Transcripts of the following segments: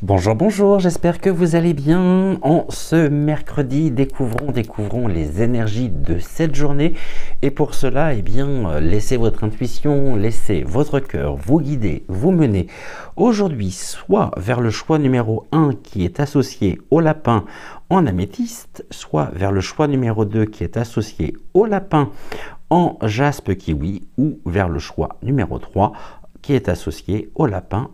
Bonjour, bonjour, j'espère que vous allez bien. En ce mercredi, découvrons les énergies de cette journée. Et pour cela, eh bien, laissez votre intuition, laissez votre cœur vous guider, vous mener aujourd'hui soit vers le choix numéro 1 qui est associé au lapin en améthyste, soit vers le choix numéro 2 qui est associé au lapin en jaspe kiwi, ou vers le choix numéro 3 qui est associé au lapin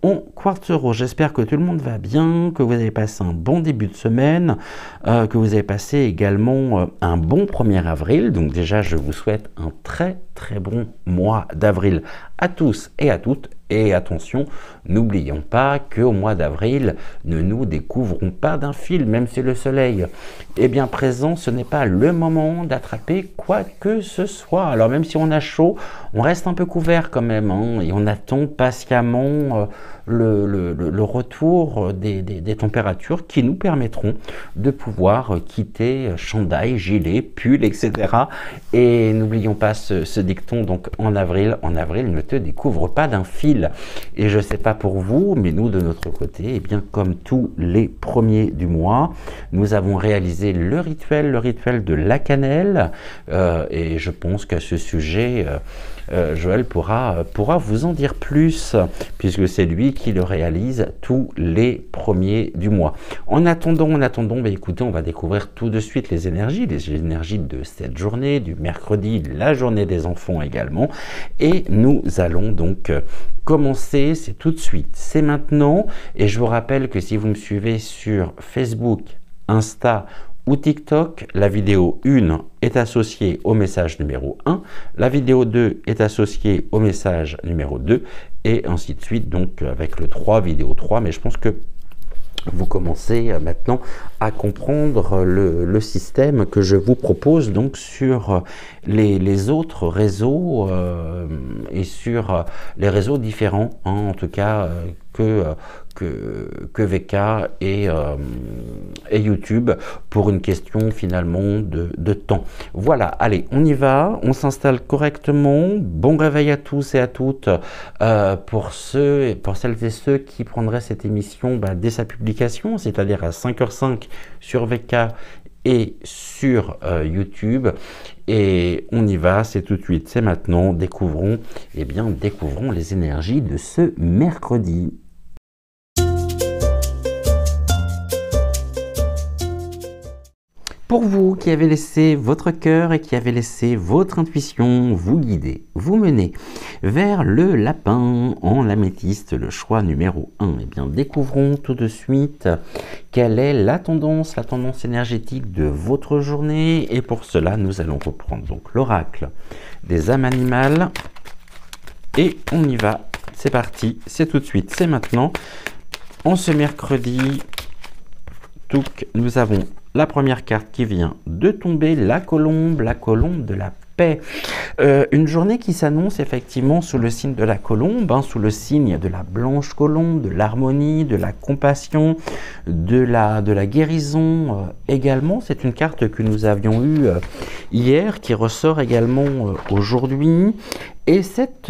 en quartz rose. J'espère que tout le monde va bien, que vous avez passé un bon début de semaine, que vous avez passé également un bon 1er avril. Donc déjà, je vous souhaite un très bon mois d'avril à tous et à toutes. Et attention, n'oublions pas qu'au mois d'avril, ne nous découvrons pas d'un fil, même si le soleil est bien présent, ce n'est pas le moment d'attraper quoi que ce soit. Alors même si on a chaud, on reste un peu couvert quand même, hein, et on attend patiemment le retour des températures qui nous permettront de pouvoir quitter chandail, gilet, pull, etc. Et n'oublions pas ce dicton, donc en avril, ne te découvre pas d'un fil. Et je ne sais pas pour vous, mais nous de notre côté, eh bien, comme tous les premiers du mois, nous avons réalisé le rituel de la cannelle, et je pense qu'à ce sujet, Joël pourra vous en dire plus, puisque c'est lui qui le réalise tous les premiers du mois. En attendant, écoutez, on va découvrir tout de suite les énergies de cette journée, du mercredi, la journée des enfants également, et nous allons donc commencer, c'est tout de suite, c'est maintenant, et je vous rappelle que si vous me suivez sur Facebook, Insta ou TikTok, la vidéo 1 est associée au message numéro 1, la vidéo 2 est associée au message numéro 2, et ainsi de suite, donc avec le 3, vidéo 3, mais je pense que vous commencez maintenant à comprendre le système que je vous propose donc sur les autres réseaux et sur les réseaux différents, hein, en tout cas que VK et YouTube, pour une question finalement de temps. Voilà, allez, on y va, on s'installe correctement. Bon réveil à tous et à toutes, pour celles et ceux qui prendraient cette émission dès sa publication, c'est-à-dire à 5h05 sur VK et sur YouTube. Et on y va, c'est tout de suite, c'est maintenant. Découvrons les énergies de ce mercredi. Pour vous qui avez laissé votre cœur et qui avez laissé votre intuition vous guider, vous mener vers le lapin en améthyste, le choix numéro 1, eh bien, découvrons tout de suite quelle est la tendance énergétique de votre journée. Et pour cela, nous allons reprendre donc l'oracle des âmes animales. Et on y va, c'est parti, c'est tout de suite, c'est maintenant. En ce mercredi, nous avons la première carte qui vient de tomber, la colombe de la paix. Une journée qui s'annonce effectivement sous le signe de la colombe, hein, sous le signe de la blanche colombe, de l'harmonie, de la compassion, de la guérison également. C'est une carte que nous avions eue hier, qui ressort également aujourd'hui. Et cette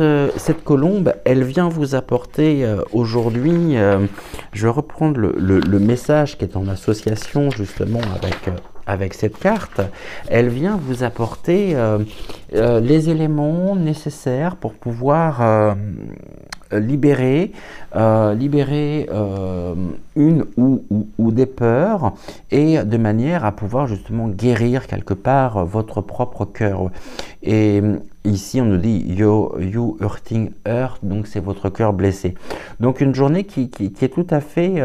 colombe, elle vient vous apporter aujourd'hui, je vais reprendre le message qui est en association justement avec cette carte, elle vient vous apporter les éléments nécessaires pour pouvoir libérer une ou des peurs, et de manière à pouvoir justement guérir quelque part votre propre cœur. Et ici on nous dit you hurting hurt, donc c'est votre cœur blessé. Donc une journée qui est tout à fait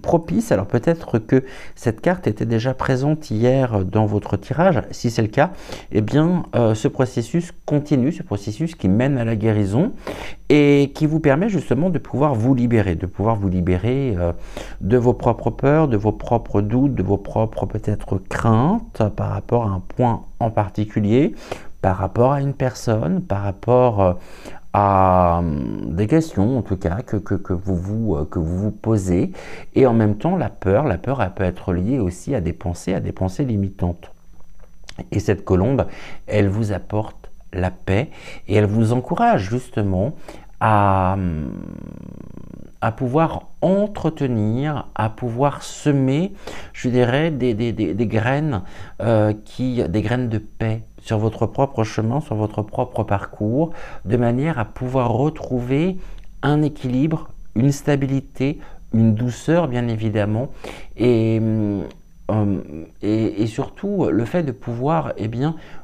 propice. Alors peut-être que cette carte était déjà présente hier dans votre tirage. Si c'est le cas, eh bien ce processus continue, ce processus qui mène à la guérison et qui vous permet justement de pouvoir vous libérer, de vos propres peurs, de vos propres doutes, de vos propres peut-être craintes par rapport à un point en particulier, par rapport à une personne, par rapport à des questions en tout cas que vous vous posez. Et en même temps, la peur, elle peut être liée aussi à des pensées limitantes. Et cette colombe, elle vous apporte la paix et elle vous encourage justement à à pouvoir entretenir, à pouvoir semer, je dirais, des graines, des graines de paix sur votre propre chemin, sur votre propre parcours, de manière à pouvoir retrouver un équilibre, une stabilité, une douceur bien évidemment, et, et surtout le fait de pouvoir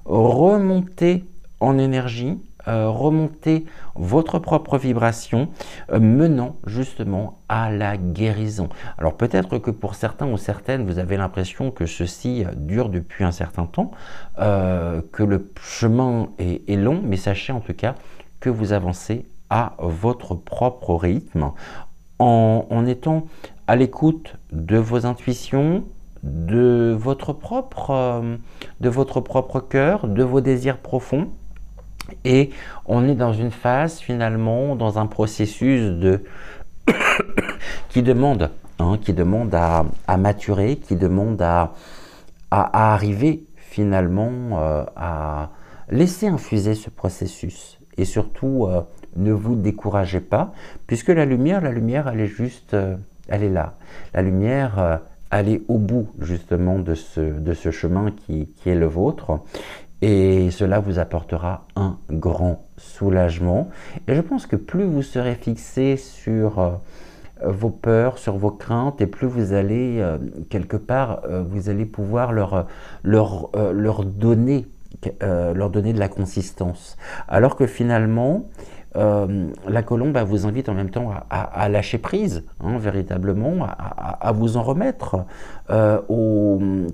remonter en énergie, remonter votre propre vibration, menant justement à la guérison. Alors peut-être que pour certains ou certaines, vous avez l'impression que ceci dure depuis un certain temps, que le chemin est long, mais sachez en tout cas que vous avancez à votre propre rythme, en étant à l'écoute de vos intuitions, de votre propre cœur, de vos désirs profonds. Et on est dans une phase finalement, dans un processus qui demande à maturer, qui demande à arriver finalement à laisser infuser ce processus. Et surtout, ne vous découragez pas, puisque la lumière, elle est juste, elle est là. La lumière, elle est au bout justement de ce chemin qui est le vôtre. Et cela vous apportera un grand soulagement. Et je pense que plus vous serez fixé sur vos peurs, sur vos craintes, et plus vous allez, quelque part, vous allez pouvoir leur donner de la consistance. Alors que finalement, la colombe vous invite en même temps à lâcher prise, véritablement, à vous en remettre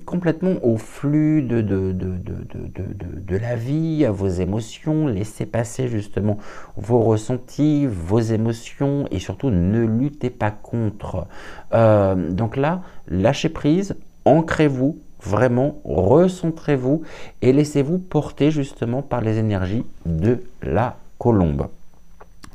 complètement au flux de la vie, à vos émotions, laissez passer justement vos ressentis, vos émotions, et surtout ne luttez pas contre. Donc là, lâchez prise, ancrez-vous, vraiment, recentrez-vous et laissez-vous porter justement par les énergies de la colombe.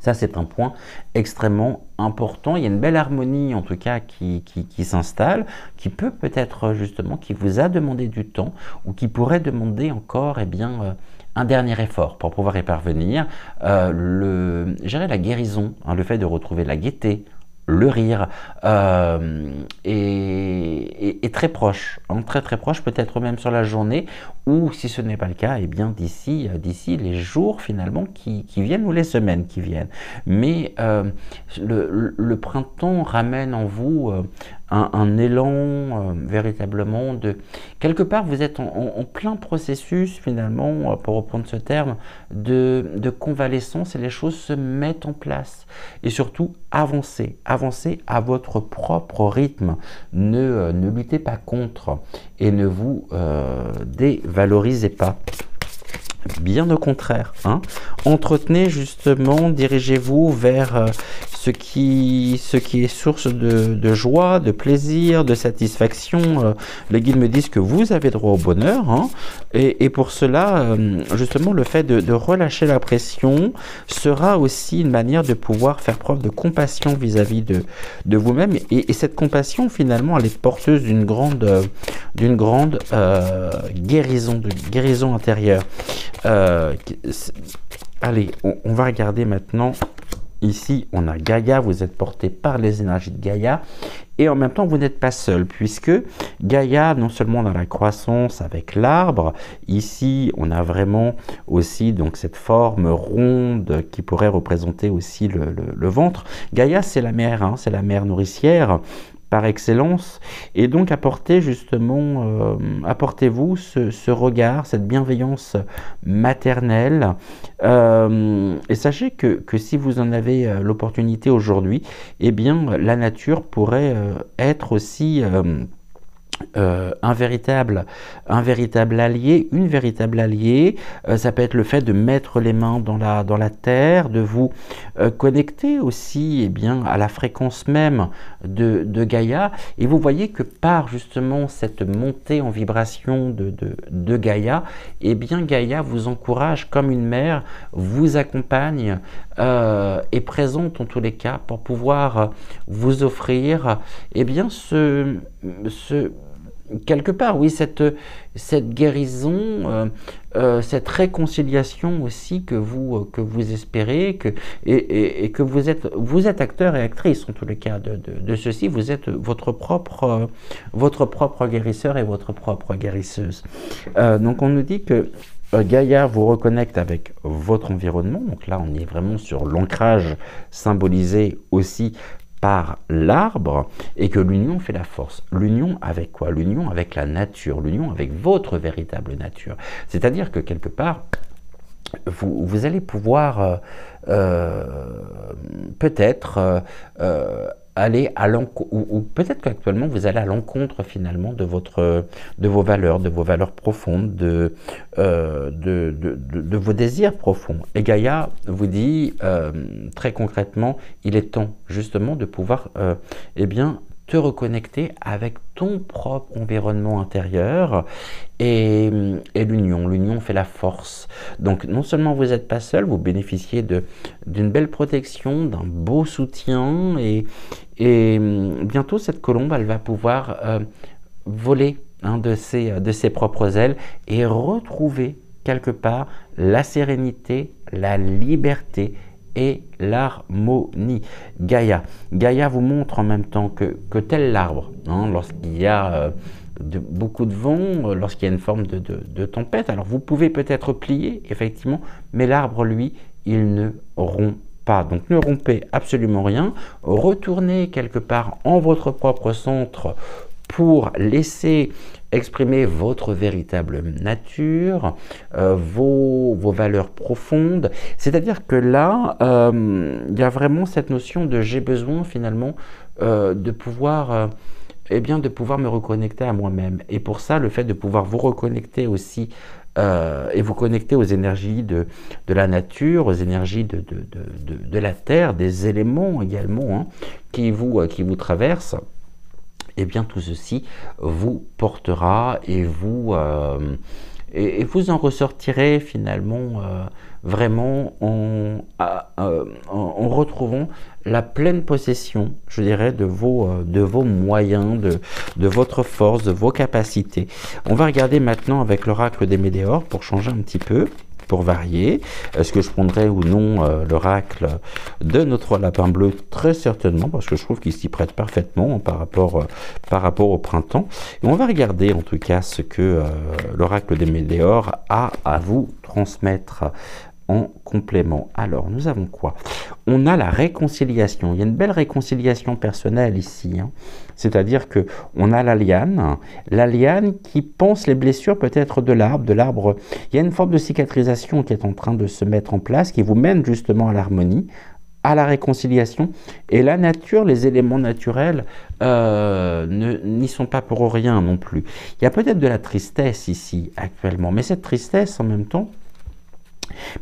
Ça, c'est un point extrêmement important. Il y a une belle harmonie, en tout cas, qui s'installe, qui peut-être justement, qui vous a demandé du temps ou qui pourrait demander encore un dernier effort pour pouvoir y parvenir. Je dirais la guérison, le fait de retrouver la gaieté, le rire est très proche, très proche, peut-être même sur la journée, ou si ce n'est pas le cas, d'ici les jours finalement qui viennent ou les semaines qui viennent. Mais le printemps ramène en vous un élan véritablement de... Quelque part, vous êtes en plein processus finalement, pour reprendre ce terme, de convalescence, et les choses se mettent en place. Et surtout, avancez à votre propre rythme. Ne luttez pas contre et ne vous dévalorisez pas. Bien au contraire, entretenez justement, dirigez-vous vers ce qui est source de joie, de plaisir, de satisfaction. Les guides me disent que vous avez droit au bonheur, et pour cela, justement, le fait de relâcher la pression sera aussi une manière de pouvoir faire preuve de compassion vis-à-vis de vous-même, et cette compassion, finalement, elle est porteuse d'une grande guérison intérieure. Allez, on va regarder maintenant. Ici, on a Gaïa, vous êtes porté par les énergies de Gaïa, et en même temps, vous n'êtes pas seul, puisque Gaïa, non seulement dans la croissance avec l'arbre, ici, on a vraiment aussi donc cette forme ronde qui pourrait représenter aussi le ventre. Gaïa, c'est la mère, c'est la mère nourricière par excellence, et donc apportez-vous ce regard, cette bienveillance maternelle, et sachez que si vous en avez l'opportunité aujourd'hui, la nature pourrait être aussi un véritable allié, une véritable alliée. Ça peut être le fait de mettre les mains dans la terre, de vous connecter aussi à la fréquence même de Gaïa, et vous voyez que par justement cette montée en vibration de Gaïa, Gaïa vous encourage comme une mère, vous accompagne, est présente en tous les cas pour pouvoir vous offrir quelque part, oui, cette guérison, cette réconciliation aussi que vous espérez, et que vous êtes acteur et actrice, en tous les cas, de ceci. Vous êtes votre propre guérisseur et votre propre guérisseuse. Donc, on nous dit que Gaïa vous reconnecte avec votre environnement. Donc là, on est vraiment sur l'ancrage symbolisé aussi par l'arbre, et que l'union fait la force. L'union avec quoi? L'union avec la nature, l'union avec votre véritable nature. C'est-à-dire que quelque part, vous allez pouvoir peut-être aller à l'encontre, ou peut-être qu'actuellement vous allez à l'encontre finalement de vos valeurs profondes, de vos désirs profonds. Et Gaïa vous dit très concrètement, il est temps justement de pouvoir eh bien te reconnecter avec ton propre environnement intérieur, et l'union fait la force. Donc non seulement vous n'êtes pas seul, vous bénéficiez d'une belle protection, d'un beau soutien, et bientôt cette colombe, elle va pouvoir voler de ses propres ailes et retrouver quelque part la sérénité, la liberté et l'harmonie. Gaïa vous montre en même temps que tel l'arbre, lorsqu'il y a beaucoup de vent, lorsqu'il y a une forme de tempête, alors vous pouvez peut-être plier, effectivement, mais l'arbre, lui, il ne rompt pas. Donc ne rompez absolument rien, retournez quelque part en votre propre centre pour laisser exprimer votre véritable nature, vos valeurs profondes. C'est-à-dire que là, il y a vraiment cette notion de j'ai besoin finalement de pouvoir de pouvoir me reconnecter à moi-même. Et pour ça, le fait de pouvoir vous reconnecter aussi et vous connecter aux énergies de la nature, aux énergies de la terre, des éléments également qui vous traversent, et bien tout ceci vous portera, et vous en ressortirez finalement vraiment en retrouvant la pleine possession, je dirais, de vos moyens, de votre force, de vos capacités. On va regarder maintenant avec l'oracle des Médéors pour changer un petit peu, pour varier. Est-ce que je prendrai ou non l'oracle de notre lapin bleu? Très certainement, parce que je trouve qu'il s'y prête parfaitement par rapport au printemps. Et on va regarder en tout cas ce que l'oracle des Médéors a à vous transmettre en complément. Alors, nous avons quoi? On a la réconciliation. Il y a une belle réconciliation personnelle ici. C'est-à-dire que on a la liane qui pense les blessures peut-être de l'arbre. Il y a une forme de cicatrisation qui est en train de se mettre en place, qui vous mène justement à l'harmonie, à la réconciliation. Et la nature, les éléments naturels n'y sont pas pour rien non plus. Il y a peut-être de la tristesse ici actuellement, mais cette tristesse en même temps,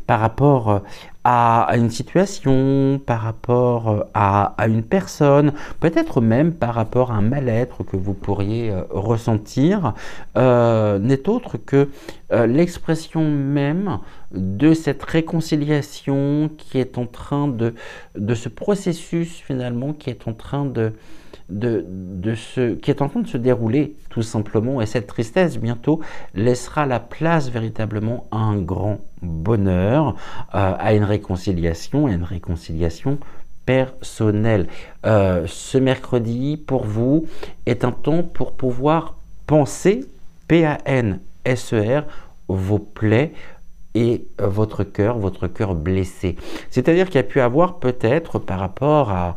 par rapport à une situation, par rapport à une personne, peut-être même par rapport à un mal-être que vous pourriez ressentir, n'est autre que l'expression même de cette réconciliation qui est en train de ce processus finalement qui est en train qui est en train de se dérouler tout simplement, et cette tristesse bientôt laissera la place véritablement à un grand bonheur, à une réconciliation personnelle. Ce mercredi pour vous est un temps pour pouvoir penser, P-A-N-S-E-R, vos plaies et votre cœur blessé. C'est-à-dire qu'il y a pu avoir peut-être par rapport à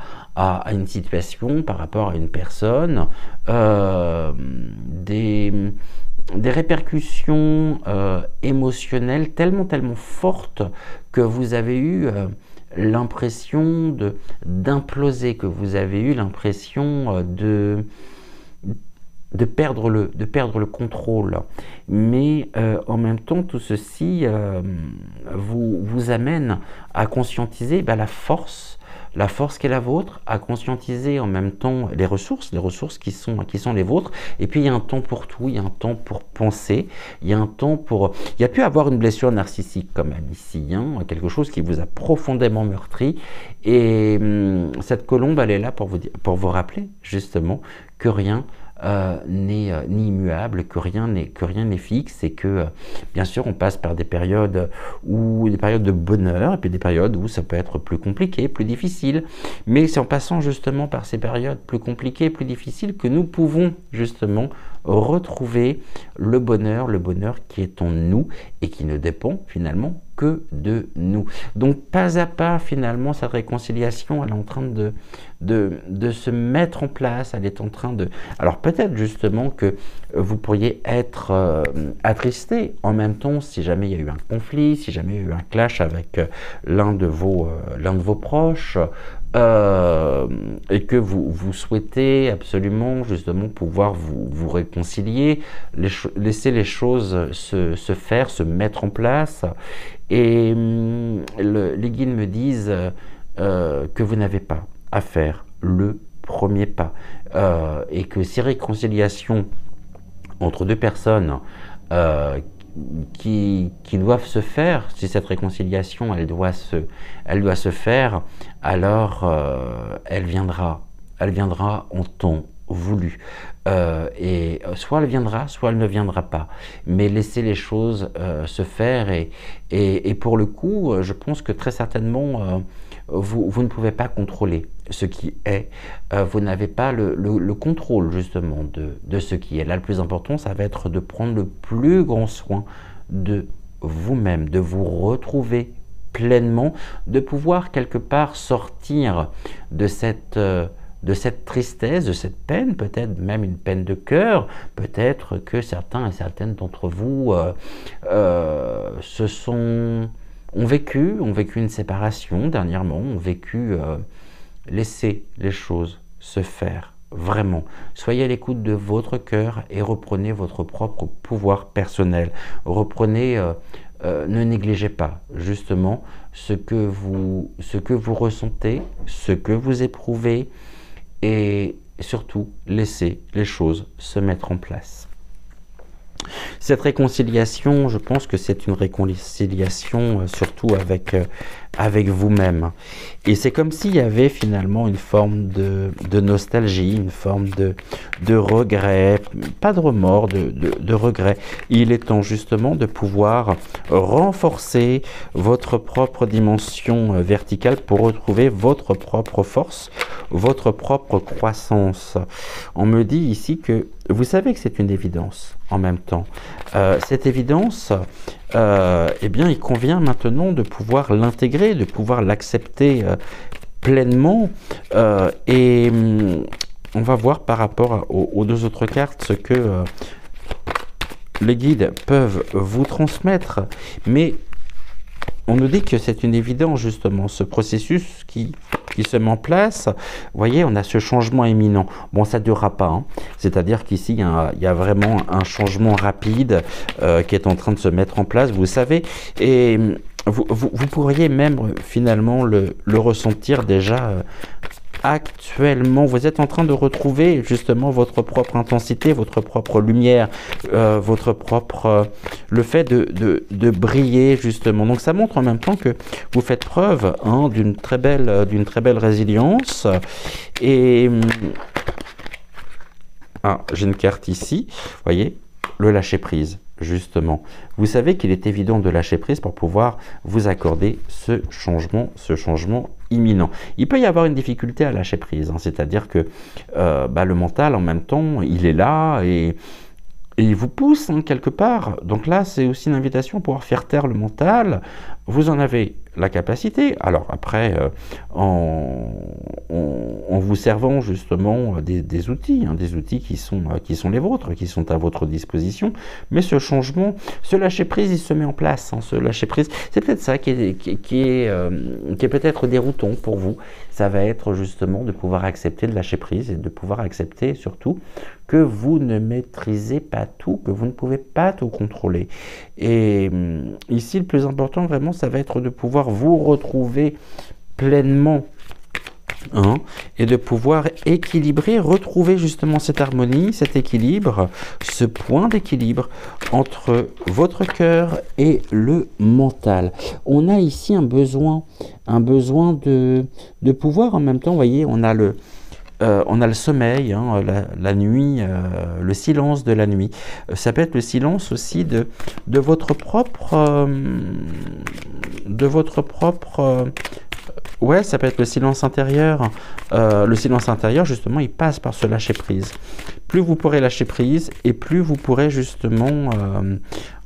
une situation, par rapport à une personne, des répercussions émotionnelles tellement fortes que vous avez eu l'impression d'imploser, que vous avez eu l'impression de perdre le contrôle. Mais en même temps, tout ceci vous amène à conscientiser la force qui est la vôtre, à conscientiser en même temps les ressources qui sont les vôtres. Et puis il y a un temps pour tout, il y a un temps pour penser, il y a un temps pour... Il y a pu avoir une blessure narcissique quand même ici, quelque chose qui vous a profondément meurtri. Et cette colombe, elle est là pour vous rappeler justement que rien n'est ni immuable, que rien n'est fixe, et que bien sûr on passe par des périodes de bonheur et puis des périodes où ça peut être plus compliqué, plus difficile. Mais c'est en passant justement par ces périodes plus compliquées, plus difficiles, que nous pouvons justement retrouver le bonheur qui est en nous et qui ne dépend finalement que de nous. Donc pas à pas finalement cette réconciliation, elle est en train de se mettre en place, elle est en train de... Alors peut-être justement que vous pourriez être attristé en même temps si jamais il y a eu un conflit, si jamais il y a eu un clash avec l'un de vos proches, et que vous souhaitez absolument justement pouvoir vous réconcilier, laisser les choses se faire, se mettre en place. Et les guides me disent que vous n'avez pas à faire le premier pas, et que ces réconciliations entre deux personnes qui doivent se faire, si cette réconciliation elle doit se faire, alors elle viendra en temps voulu, et soit elle viendra, soit elle ne viendra pas, mais laissez les choses se faire, et pour le coup je pense que très certainement vous ne pouvez pas contrôler ce qui est, vous n'avez pas le contrôle justement de ce qui est. Là, le plus important, ça va être de prendre le plus grand soin de vous-même, de vous retrouver pleinement, de pouvoir quelque part sortir de cette tristesse, de cette peine, peut-être même une peine de cœur. Peut-être que certains et certaines d'entre vous ont vécu une séparation dernièrement, ont vécu... laissez les choses se faire, vraiment. Soyez à l'écoute de votre cœur et reprenez votre propre pouvoir personnel. Reprenez, ne négligez pas justement ce que vous ressentez, ce que vous éprouvez, et surtout laissez les choses se mettre en place. Cette réconciliation, je pense que c'est une réconciliation surtout avec vous-même. Et c'est comme s'il y avait finalement une forme de nostalgie, une forme de regret, pas de remords, de regret. Il est temps justement de pouvoir renforcer votre propre dimension verticale pour retrouver votre propre force, votre propre croissance. On me dit ici que vous savez que c'est une évidence en même temps. Cette évidence, eh bien, il convient maintenant de pouvoir l'intégrer, de pouvoir l'accepter pleinement. Et on va voir par rapport aux deux autres cartes ce que les guides peuvent vous transmettre. Mais on nous dit que c'est une évidence justement, ce processus qui se met en place. Vous voyez, on a ce changement imminent. Bon, ça ne durera pas, hein. C'est-à-dire qu'ici, il y a vraiment un changement rapide qui est en train de se mettre en place, vous savez. Et vous pourriez même finalement le ressentir déjà actuellement. Vous êtes en train de retrouver justement votre propre intensité, votre propre lumière, votre propre le fait de briller justement. Donc ça montre en même temps que vous faites preuve d'une très belle résilience. Et j'ai une carte ici, vous voyez, le lâcher prise. Justement, vous savez qu'il est évident de lâcher prise pour pouvoir vous accorder ce changement imminent. Il peut y avoir une difficulté à lâcher prise, hein, c'est-à-dire que le mental en même temps, il est là et il vous pousse quelque part. Donc là, c'est aussi une invitation à pouvoir faire taire le mental. Vous en avez la capacité. Alors après, en vous servant justement des outils, hein, des outils qui sont les vôtres, qui sont à votre disposition. Mais ce changement, ce lâcher prise, il se met en place. Hein, ce lâcher prise, c'est peut-être ça qui est peut-être déroutant pour vous. Ça va être justement de pouvoir accepter de lâcher prise et de pouvoir accepter surtout que vous ne maîtrisez pas tout, que vous ne pouvez pas tout contrôler. Et ici, le plus important vraiment, ça va être de pouvoir vous retrouver pleinement, hein, et de pouvoir équilibrer, retrouver justement cette harmonie, cet équilibre, ce point d'équilibre entre votre cœur et le mental. On a ici un besoin de pouvoir en même temps, vous voyez, on a on a le sommeil, hein, la nuit, le silence de la nuit. Ça peut être le silence aussi de votre propre... ouais, ça peut être le silence intérieur. Le silence intérieur, justement, il passe par ce lâcher prise. Plus vous pourrez lâcher prise, et plus vous pourrez justement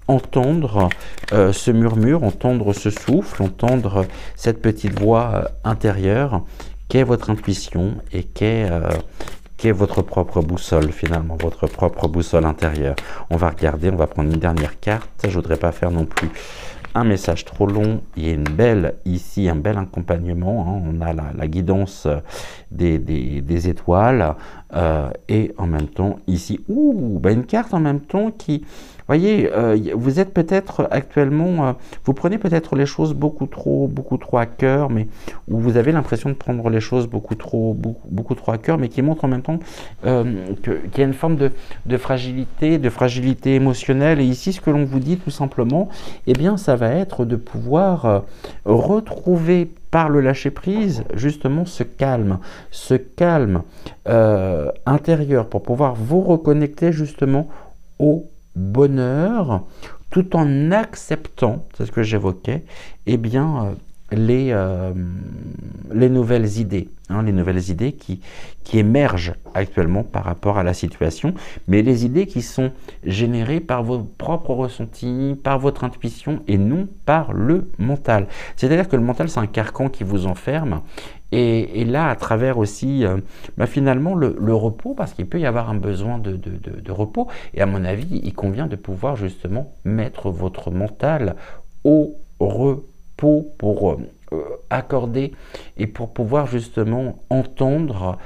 entendre ce murmure, entendre ce souffle, entendre cette petite voix intérieure qu'est votre intuition et qu'est votre propre boussole, finalement, votre propre boussole intérieure. On va regarder, on va prendre une dernière carte. Je ne voudrais pas faire non plus un message trop long. Il y a une belle, ici, un bel accompagnement, hein. On a la guidance des étoiles et en même temps, ici, une carte en même temps qui... Voyez, vous êtes peut-être actuellement, vous prenez peut-être les choses beaucoup trop à cœur, mais où vous avez l'impression de prendre les choses beaucoup trop à cœur, mais qui montre en même temps qu'il y a une forme de fragilité émotionnelle. Et ici, ce que l'on vous dit tout simplement, eh bien, ça va être de pouvoir retrouver par le lâcher-prise, justement, ce calme intérieur pour pouvoir vous reconnecter justement au bonheur, tout en acceptant, c'est ce que j'évoquais, eh bien, les nouvelles idées, hein, les nouvelles idées qui émergent actuellement par rapport à la situation, mais les idées qui sont générées par vos propres ressentis, par votre intuition et non par le mental. C'est-à-dire que le mental, c'est un carcan qui vous enferme. Et là, à travers aussi, finalement, le repos, parce qu'il peut y avoir un besoin de repos. Et à mon avis, il convient de pouvoir justement mettre votre mental au repos pour accorder et pour pouvoir justement entendre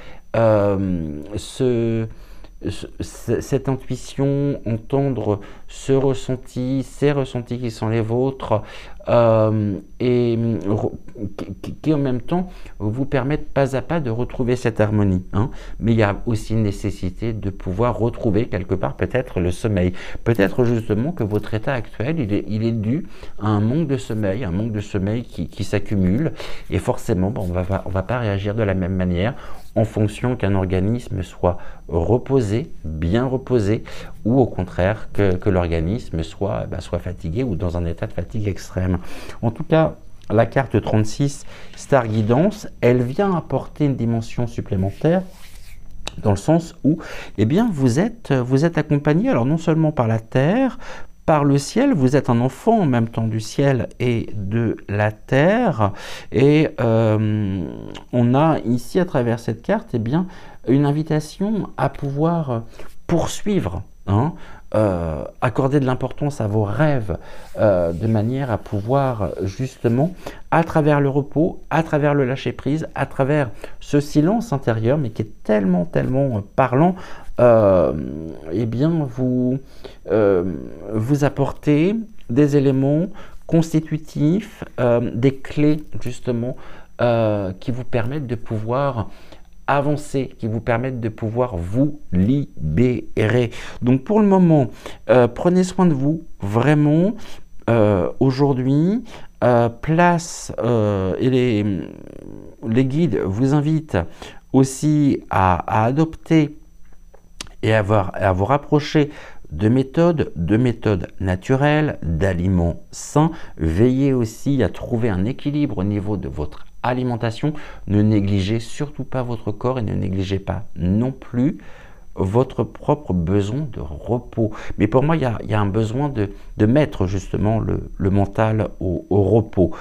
cette intuition, entendre ce ressenti, ces ressentis qui sont les vôtres, et qui en même temps vous permettent pas à pas de retrouver cette harmonie, hein. Mais il y a aussi une nécessité de pouvoir retrouver quelque part peut-être le sommeil. Peut-être justement que votre état actuel, il est dû à un manque de sommeil qui s'accumule, et forcément, on va pas réagir de la même manière en fonction qu'un organisme soit reposé, bien reposé, ou au contraire que l'organisme soit fatigué ou dans un état de fatigue extrême. En tout cas, la carte 36, Star Guidance, elle vient apporter une dimension supplémentaire dans le sens où, eh bien, vous êtes accompagné, alors non seulement par la Terre, par le ciel, vous êtes un enfant en même temps du ciel et de la terre, et on a ici à travers cette carte, eh bien, une invitation à pouvoir poursuivre, hein, accorder de l'importance à vos rêves, de manière à pouvoir justement, à travers le repos, à travers le lâcher prise, à travers ce silence intérieur, mais qui est tellement parlant, eh bien vous apportez des éléments constitutifs, des clés justement qui vous permettent de pouvoir avancer, qui vous permettent de pouvoir vous libérer. Donc pour le moment, prenez soin de vous, vraiment. Aujourd'hui, place, et les guides vous invitent aussi à adopter et à vous rapprocher de méthodes naturelles, d'aliments sains. Veillez aussi à trouver un équilibre au niveau de votre alimentation. Ne négligez surtout pas votre corps et ne négligez pas non plus votre propre besoin de repos. Mais pour moi, il y a un besoin de mettre justement le mental au repos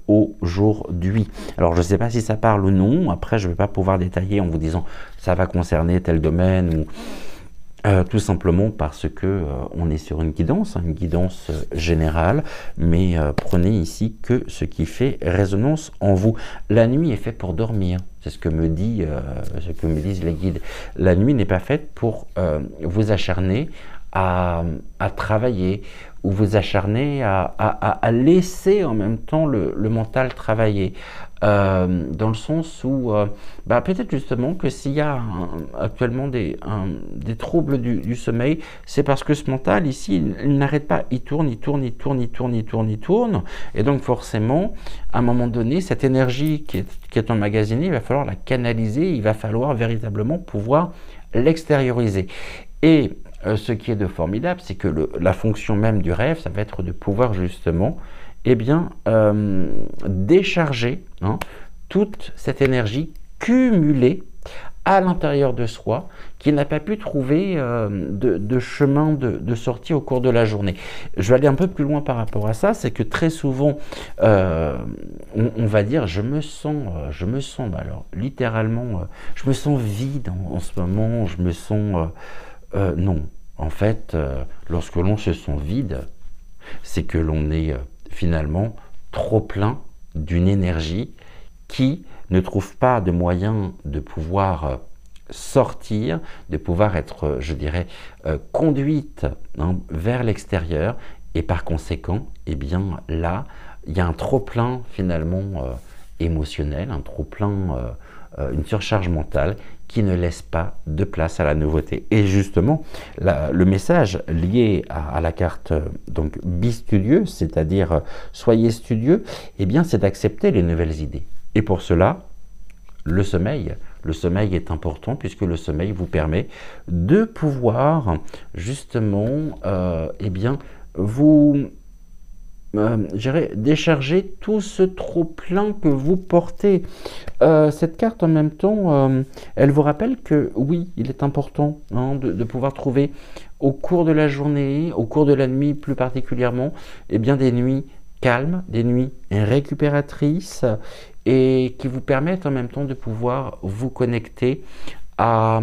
aujourd'hui. Alors, je ne sais pas si ça parle ou non. Après, je ne vais pas pouvoir détailler en vous disant ça va concerner tel domaine ou tout simplement parce que on est sur une guidance générale, mais prenez ici que ce qui fait résonance en vous. La nuit est faite pour dormir, c'est ce que me disent les guides. La nuit n'est pas faite pour vous acharner à travailler, ou vous acharnez à laisser en même temps le mental travailler, dans le sens où peut-être justement que s'il y a actuellement des troubles du sommeil, c'est parce que ce mental ici, il n'arrête pas, il tourne, il tourne, il tourne, il tourne, il tourne, il tourne, et donc forcément, à un moment donné, cette énergie qui est emmagasinée, il va falloir la canaliser, il va falloir véritablement pouvoir l'extérioriser. Et ce qui est de formidable, c'est que la fonction même du rêve, ça va être de pouvoir justement décharger toute cette énergie cumulée à l'intérieur de soi, qui n'a pas pu trouver de chemin de sortie au cours de la journée. Je vais aller un peu plus loin par rapport à ça, c'est que très souvent, on va dire, je me sens, alors littéralement, je me sens vide en ce moment, je me sens... non, en fait, lorsque l'on se sent vide, c'est que l'on est finalement trop plein d'une énergie qui ne trouve pas de moyen de pouvoir sortir, de pouvoir être, je dirais, conduite vers l'extérieur, et par conséquent, eh bien là, il y a un trop-plein finalement émotionnel, un trop-plein, une surcharge mentale qui ne laisse pas de place à la nouveauté. Et justement, le message lié à la carte donc bistudieux, c'est-à-dire soyez studieux, eh bien c'est d'accepter les nouvelles idées. Et pour cela, le sommeil est important, puisque le sommeil vous permet de pouvoir justement vous décharger tout ce trop-plein que vous portez. Cette carte en même temps, elle vous rappelle que oui, il est important de pouvoir trouver au cours de la journée, au cours de la nuit plus particulièrement, des nuits calmes, des nuits récupératrices, et qui vous permettent en même temps de pouvoir vous connecter à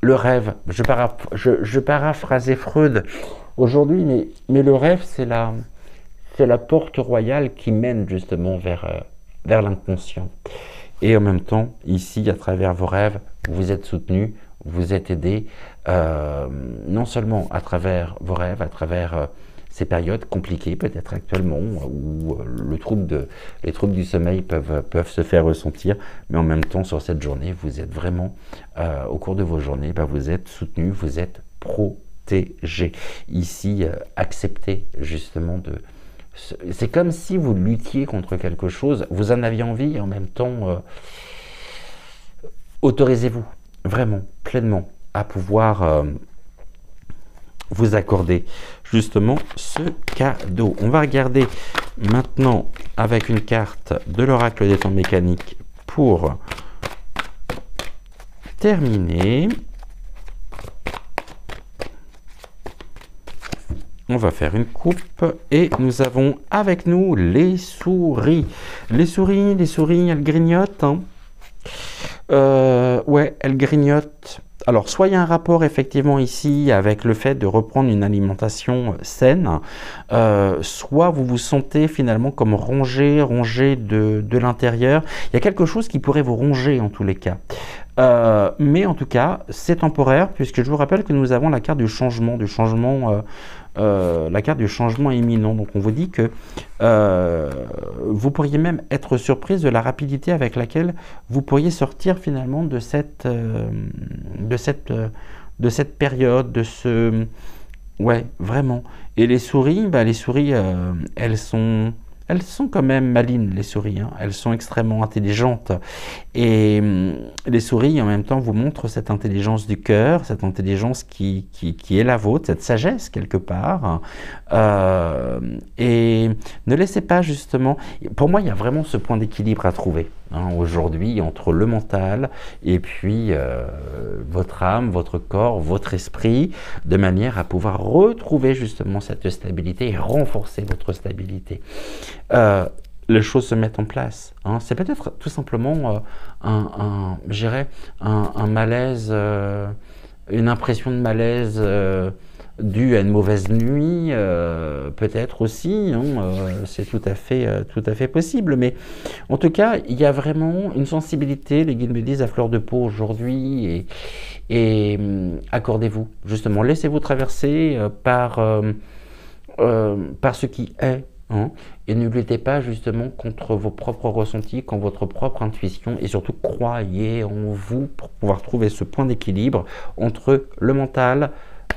le rêve. Je paraphrasais Freud aujourd'hui, mais le rêve, c'est la porte royale qui mène justement vers l'inconscient. Et en même temps, ici, à travers vos rêves, vous êtes soutenu, vous êtes aidé, non seulement à travers vos rêves, à travers ces périodes compliquées peut-être actuellement, où les troubles du sommeil peuvent se faire ressentir, mais en même temps, sur cette journée, vous êtes vraiment, au cours de vos journées, vous êtes soutenu, vous êtes protégé. Ici, acceptez justement c'est comme si vous luttiez contre quelque chose, vous en aviez envie, et en même temps, autorisez-vous vraiment, pleinement, à pouvoir vous accorder justement ce cadeau. On va regarder maintenant avec une carte de l'oracle des temps mécaniques pour terminer. On va faire une coupe et nous avons avec nous les souris. Les souris, elles grignotent. Ouais, elles grignotent. Alors, soit il y a un rapport effectivement ici avec le fait de reprendre une alimentation saine, soit vous vous sentez finalement comme rongé de l'intérieur. Il y a quelque chose qui pourrait vous ronger en tous les cas. Mais en tout cas, c'est temporaire, puisque je vous rappelle que nous avons la carte du changement, la carte du changement imminent. Donc on vous dit que vous pourriez même être surprise de la rapidité avec laquelle vous pourriez sortir finalement de cette période, de ce... Ouais, vraiment. Et les souris, elles sont quand même malines, les souris, elles sont extrêmement intelligentes. Et les souris, en même temps, vous montrent cette intelligence du cœur, cette intelligence qui est la vôtre, cette sagesse quelque part. Et ne laissez pas justement... Pour moi, il y a vraiment ce point d'équilibre à trouver aujourd'hui entre le mental et puis votre âme, votre corps, votre esprit, de manière à pouvoir retrouver justement cette stabilité et renforcer votre stabilité. Les choses se mettent en place. C'est peut-être tout simplement un malaise, une impression de malaise dû à une mauvaise nuit, peut-être aussi, hein, c'est tout à fait possible. Mais en tout cas, il y a vraiment une sensibilité, les guides me disent, à fleur de peau aujourd'hui, et accordez-vous, justement, laissez-vous traverser par ce qui est. Hein, et ne luttez pas justement contre vos propres ressentis, contre votre propre intuition, et surtout croyez en vous pour pouvoir trouver ce point d'équilibre entre le mental,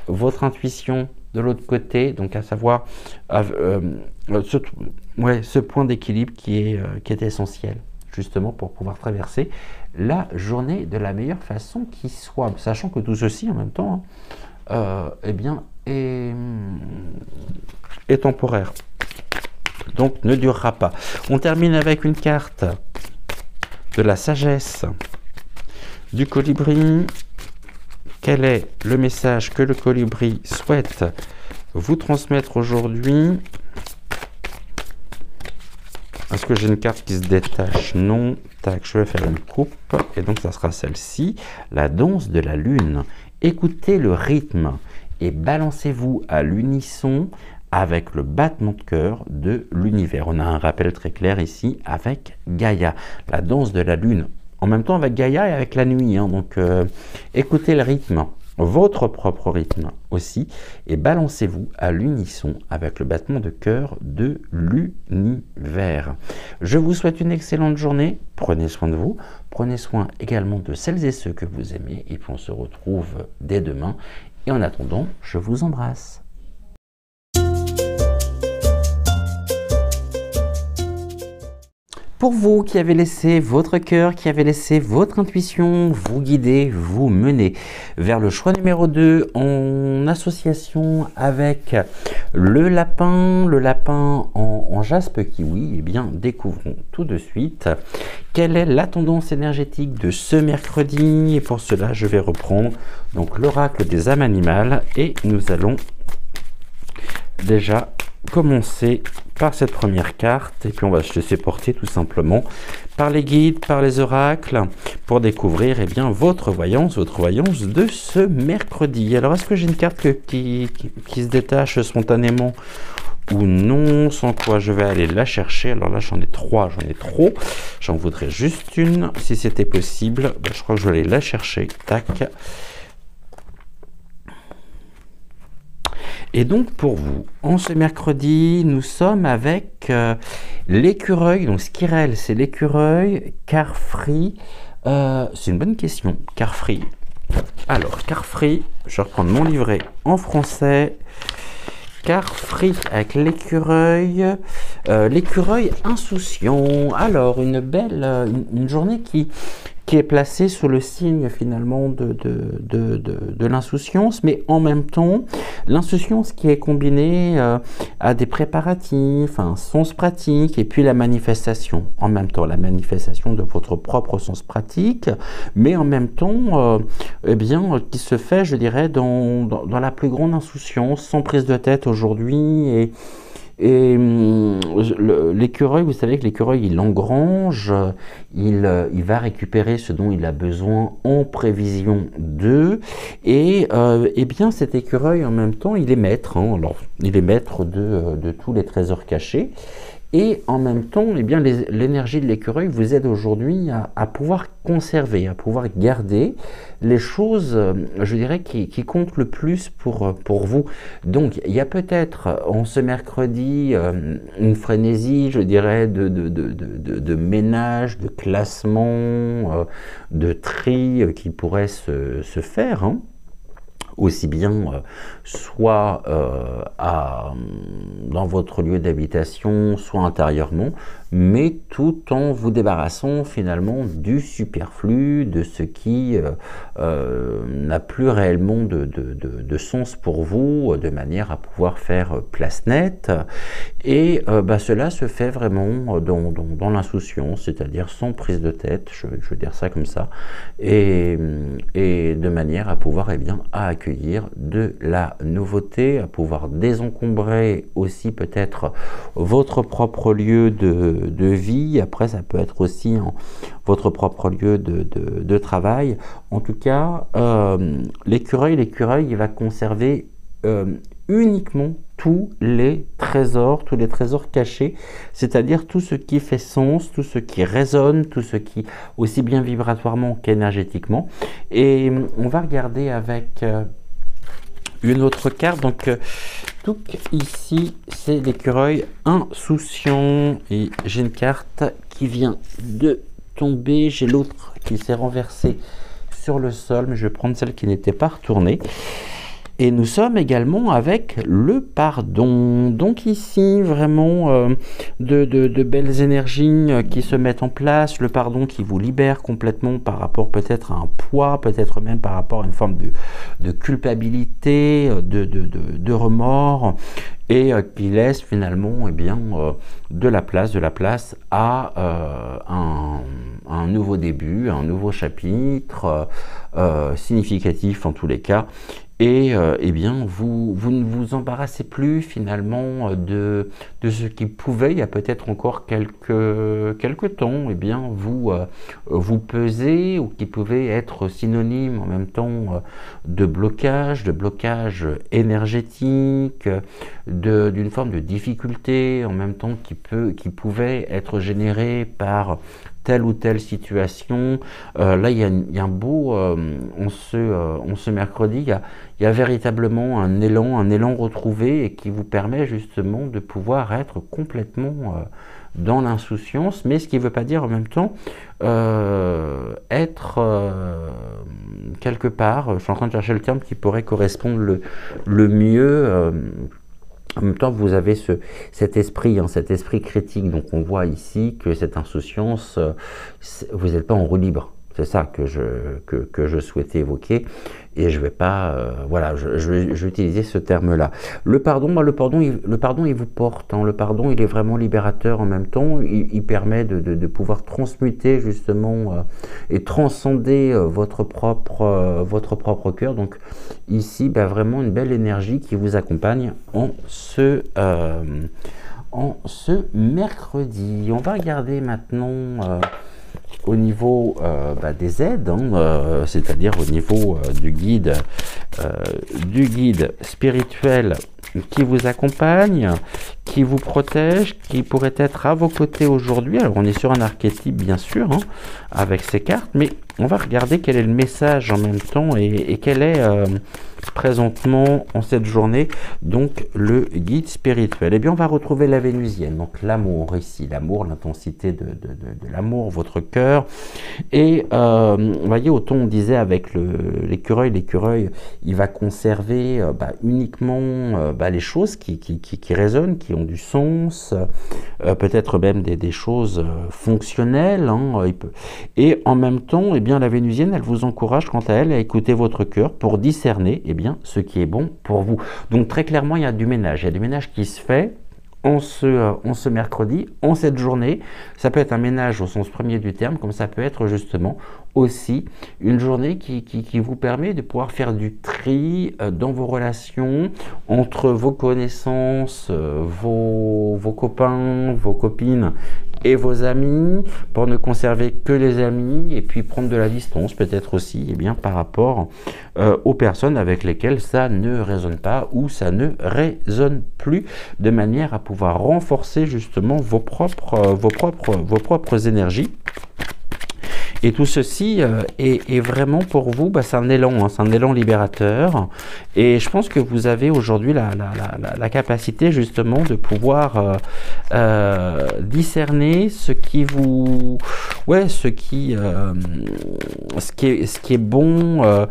votre intuition de l'autre côté, donc à savoir ce point d'équilibre qui est essentiel justement pour pouvoir traverser la journée de la meilleure façon qui soit, sachant que tout ceci en même temps eh bien est temporaire. Donc ne durera pas. On termine avec une carte de la sagesse du colibri. Quel est le message que le colibri souhaite vous transmettre aujourd'hui? Est-ce que j'ai une carte qui se détache? Non. Tac, je vais faire une coupe. Et donc ça sera celle-ci. La danse de la lune. Écoutez le rythme et balancez-vous à l'unisson avec le battement de cœur de l'univers. On a un rappel très clair ici avec Gaïa, la danse de la lune, en même temps avec Gaïa et avec la nuit. Hein. Donc écoutez le rythme, votre propre rythme aussi, et balancez-vous à l'unisson avec le battement de cœur de l'univers. Je vous souhaite une excellente journée, prenez soin de vous, prenez soin également de celles et ceux que vous aimez, et puis on se retrouve dès demain. Et en attendant, je vous embrasse. Pour vous qui avez laissé votre cœur, qui avez laissé votre intuition vous guider, vous mener vers le choix numéro 2 en association avec le lapin en jaspe kiwi, eh bien découvrons tout de suite quelle est la tendance énergétique de ce mercredi. Et pour cela, je vais reprendre donc l'oracle des âmes animales et nous allons déjà commencer par cette première carte, et puis on va se laisser porter tout simplement par les guides, par les oracles, pour découvrir bien votre voyance de ce mercredi. Alors est-ce que j'ai une carte qui se détache spontanément ou non, sans quoi je vais aller la chercher? Alors là j'en ai trois, j'en ai trop, j'en voudrais juste une, si c'était possible. Je crois que je vais aller la chercher, tac. Et donc pour vous, en ce mercredi, nous sommes avec l'écureuil, donc Skirel, c'est l'écureuil, Carfree, c'est une bonne question, Carfree. Alors, Carfree, je vais reprendre mon livret en français. Carfree avec l'écureuil, l'écureuil insouciant. Alors, une belle, une journée qui est placée sous le signe finalement de l'insouciance, mais en même temps, l'insouciance qui est combinée à des préparatifs, un sens pratique, et puis la manifestation, en même temps, la manifestation de votre propre sens pratique, mais en même temps, eh bien, qui se fait, je dirais, dans la plus grande insouciance, sans prise de tête aujourd'hui, et l'écureuil, vous savez que l'écureuil, il engrange, il va récupérer ce dont il a besoin en prévision d'eux. Et bien cet écureuil, en même temps, il est maître. Hein, alors, il est maître de tous les trésors cachés. Et en même temps, eh bien, l'énergie de l'écureuil vous aide aujourd'hui à pouvoir conserver, à pouvoir garder les choses, je dirais, qui comptent le plus pour vous. Donc, il y a peut-être en ce mercredi une frénésie, je dirais, de ménage, de classement, de tri qui pourrait se faire, hein. Aussi bien soit dans votre lieu d'habitation, soit intérieurement, mais tout en vous débarrassant finalement du superflu, de ce qui n'a plus réellement de sens pour vous, de manière à pouvoir faire place nette. Et cela se fait vraiment dans l'insouciance, c'est-à-dire sans prise de tête, je veux dire ça comme ça, et de manière à pouvoir à accueillir de la nouveauté, à pouvoir désencombrer aussi peut-être votre propre lieu de vie. Après, ça peut être aussi votre propre lieu de travail. En tout cas, l'écureuil, il va conserver uniquement tous les trésors cachés, c'est-à-dire tout ce qui fait sens, tout ce qui résonne, tout ce qui, aussi bien vibratoirement qu'énergétiquement. Et on va regarder avec une autre carte. Donc ici, c'est l'écureuil insouciant. Et j'ai une carte qui vient de tomber. J'ai l'autre qui s'est renversée sur le sol, mais je vais prendre celle qui n'était pas retournée. Et nous sommes également avec le pardon. Donc ici, vraiment de belles énergies qui se mettent en place. Le pardon qui vous libère complètement par rapport peut-être à un poids, peut-être même par rapport à une forme de culpabilité, de remords. Et qui laisse finalement de la place à un nouveau début, un nouveau chapitre significatif en tous les cas. Et vous ne vous embarrassez plus finalement de ce qui pouvait, il y a peut-être encore quelques temps, vous pesez, ou qui pouvait être synonyme en même temps de blocage énergétique, d'une forme de difficulté en même temps qui pouvait être générée par telle ou telle situation. Là, il y a un beau, on ce mercredi, il y a véritablement un élan retrouvé et qui vous permet justement de pouvoir être complètement dans l'insouciance, mais ce qui ne veut pas dire en même temps être quelque part, je suis en train de chercher le terme qui pourrait correspondre le mieux. En même temps, vous avez cet esprit critique. Donc, on voit ici que cette insouciance, vous n'êtes pas en roue libre. C'est ça que je souhaitais évoquer. Et je vais pas, je vais utiliser ce terme-là. Le pardon, il vous porte. Hein. Le pardon, il est vraiment libérateur en même temps. Il permet de pouvoir transmuter justement et transcender votre propre cœur. Donc ici, vraiment une belle énergie qui vous accompagne en ce mercredi. On va regarder maintenant au niveau des aides, c'est-à-dire au niveau du guide spirituel qui vous accompagne, qui vous protège, qui pourrait être à vos côtés aujourd'hui. Alors on est sur un archétype bien sûr, avec ces cartes, mais on va regarder quel est le message en même temps et quel est présentement en cette journée donc le guide spirituel. Eh bien on va retrouver la vénusienne, donc l'amour ici, l'amour, l'intensité de l'amour, votre cœur. Et vous voyez, autant on disait avec l'écureuil, il va conserver uniquement les choses qui résonnent, qui ont du sens, peut-être même des choses fonctionnelles. Et en même temps, la vénusienne, elle vous encourage quant à elle à écouter votre cœur pour discerner ce qui est bon pour vous. Donc très clairement, il y a du ménage. Il y a du ménage qui se fait en ce mercredi, en cette journée. Ça peut être un ménage au sens premier du terme, comme ça peut être justement aussi une journée qui vous permet de pouvoir faire du tri dans vos relations, entre vos connaissances, vos copains, vos copines et vos amis, pour ne conserver que les amis, et puis prendre de la distance peut-être aussi par rapport aux personnes avec lesquelles ça ne résonne pas ou ça ne résonne plus, de manière à pouvoir renforcer justement vos propres énergies. Et tout ceci est vraiment pour vous, c'est un élan, c'est un élan libérateur. Et je pense que vous avez aujourd'hui la capacité justement de pouvoir discerner ce qui vous, ce qui est bon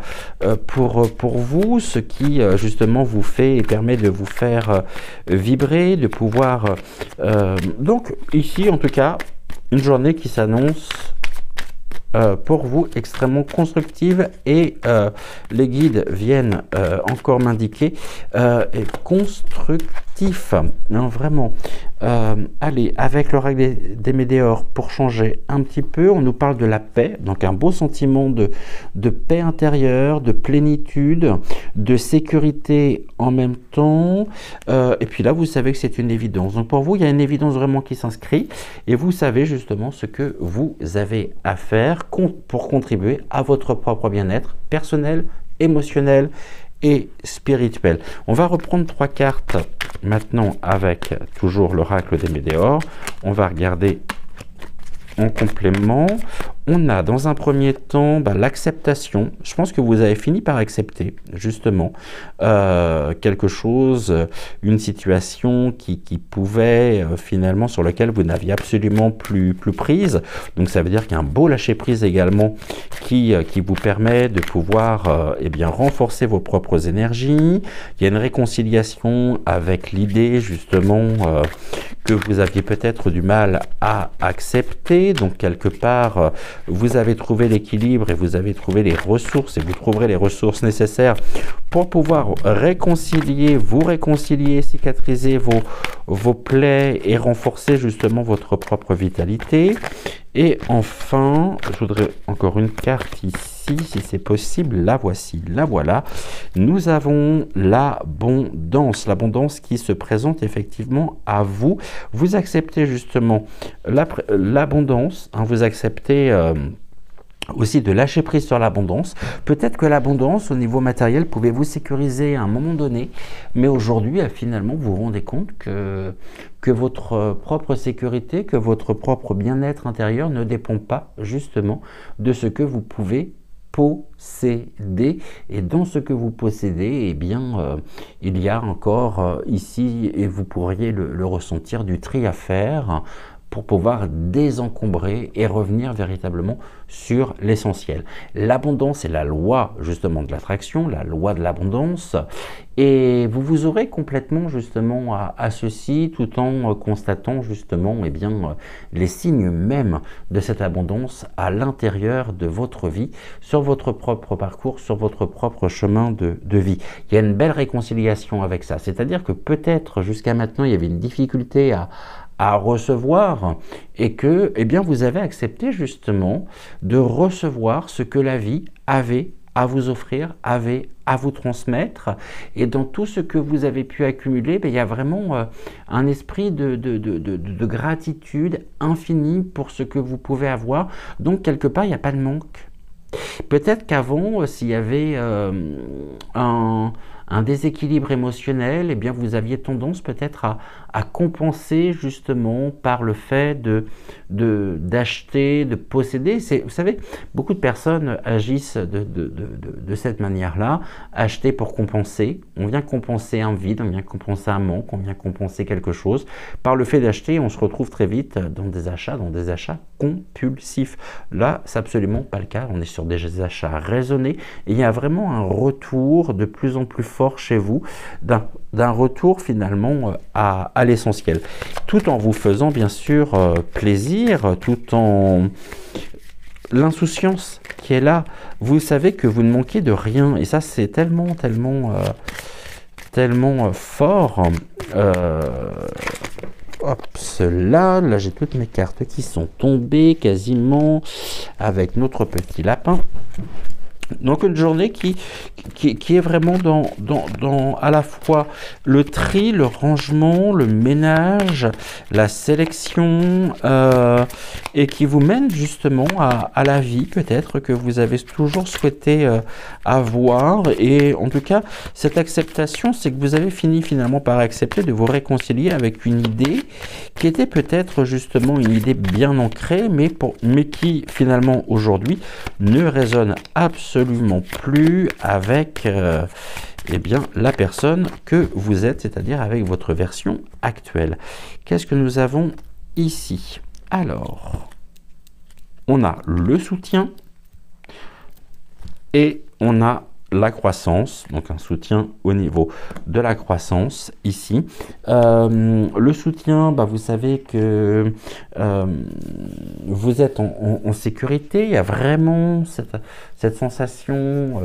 pour vous, ce qui justement vous fait et permet de vous faire vibrer, de pouvoir. Donc ici, en tout cas, une journée qui s'annonce pour vous extrêmement constructive, et les guides viennent encore m'indiquer constructif, vraiment. Allez, avec le règle des météores, pour changer un petit peu, on nous parle de la paix, donc un beau sentiment de paix intérieure, de plénitude, de sécurité en même temps, et puis là vous savez que c'est une évidence. Donc pour vous, il y a une évidence vraiment qui s'inscrit, et vous savez justement ce que vous avez à faire pour contribuer à votre propre bien-être personnel, émotionnel et spirituel. On va reprendre 3 cartes maintenant avec toujours l'oracle des Météores. On va regarder en complément. On a dans un premier temps l'acceptation. Je pense que vous avez fini par accepter justement quelque chose, une situation qui pouvait finalement, sur laquelle vous n'aviez absolument plus prise. Donc ça veut dire qu'il y a un beau lâcher prise également qui vous permet de pouvoir eh bien, renforcer vos propres énergies. Il y a une réconciliation avec l'idée justement que vous aviez peut-être du mal à accepter. Donc quelque part vous avez trouvé l'équilibre et vous avez trouvé les ressources, et vous trouverez les ressources nécessaires pour pouvoir vous réconcilier, cicatriser vos plaies et renforcer justement votre propre vitalité. Et enfin, je voudrais encore une carte ici, si c'est possible. La voici, la voilà. Nous avons l'abondance qui se présente effectivement à vous. Vous acceptez justement l'abondance, hein, vous acceptez aussi de lâcher prise sur l'abondance. Peut-être que l'abondance au niveau matériel pouvait vous sécuriser à un moment donné, mais aujourd'hui, finalement, vous vous rendez compte que votre propre sécurité, que votre propre bien-être intérieur ne dépend pas justement de ce que vous pouvez posséder. Et dans ce que vous possédez, eh bien, il y a encore ici, et vous pourriez le ressentir, du tri à faire pour pouvoir désencombrer et revenir véritablement sur l'essentiel. L'abondance est la loi justement de l'attraction, la loi de l'abondance, et vous aurez complètement justement à ceci, tout en constatant justement eh bien, les signes même de cette abondance à l'intérieur de votre vie, sur votre propre parcours, sur votre propre chemin de vie. Il y a une belle réconciliation avec ça, c'est-à-dire que peut-être jusqu'à maintenant il y avait une difficulté à recevoir, et que eh bien, vous avez accepté justement de recevoir ce que la vie avait à vous offrir, avait à vous transmettre. Et dans tout ce que vous avez pu accumuler, il y a vraiment un esprit de gratitude infinie pour ce que vous pouvez avoir. Donc quelque part, il n'y a pas de manque. Peut-être qu'avant, s'il y avait un déséquilibre émotionnel, eh bien vous aviez tendance peut-être à compenser justement par le fait d'acheter, de posséder. Vous savez, beaucoup de personnes agissent de cette manière-là, acheter pour compenser. On vient compenser un vide, on vient compenser un manque, on vient compenser quelque chose. Par le fait d'acheter, on se retrouve très vite dans des achats compulsifs. Là, c'est absolument pas le cas. On est sur des achats raisonnés. Et il y a vraiment un retour de plus en plus fort chez vous, d'un retour finalement à l'essentiel, tout en vous faisant bien sûr plaisir, tout en l'insouciance qui est là. Vous savez que vous ne manquez de rien, et ça c'est tellement fort. Hop, là j'ai toutes mes cartes qui sont tombées quasiment avec notre petit lapin. Donc une journée qui est vraiment dans à la fois le tri, le rangement, le ménage, la sélection, et qui vous mène justement à la vie peut-être que vous avez toujours souhaité avoir. Et en tout cas, cette acceptation, c'est que vous avez fini finalement par accepter de vous réconcilier avec une idée qui était peut-être justement une idée bien ancrée, mais qui finalement aujourd'hui ne résonne absolument plus avec eh bien, la personne que vous êtes, c'est-à-dire avec votre version actuelle. Qu'est-ce que nous avons ici? Alors, on a le soutien et on a la croissance, donc un soutien au niveau de la croissance ici. Le soutien, vous savez que vous êtes en sécurité. Il y a vraiment cette sensation,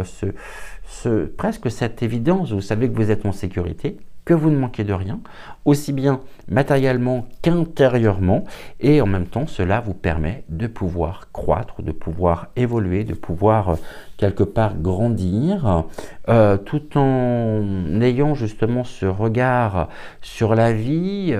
presque cette évidence. Vous savez que vous êtes en sécurité, que vous ne manquez de rien, aussi bien matériellement qu'intérieurement, et en même temps cela vous permet de pouvoir croître, de pouvoir évoluer, de pouvoir quelque part grandir, tout en ayant justement ce regard sur la vie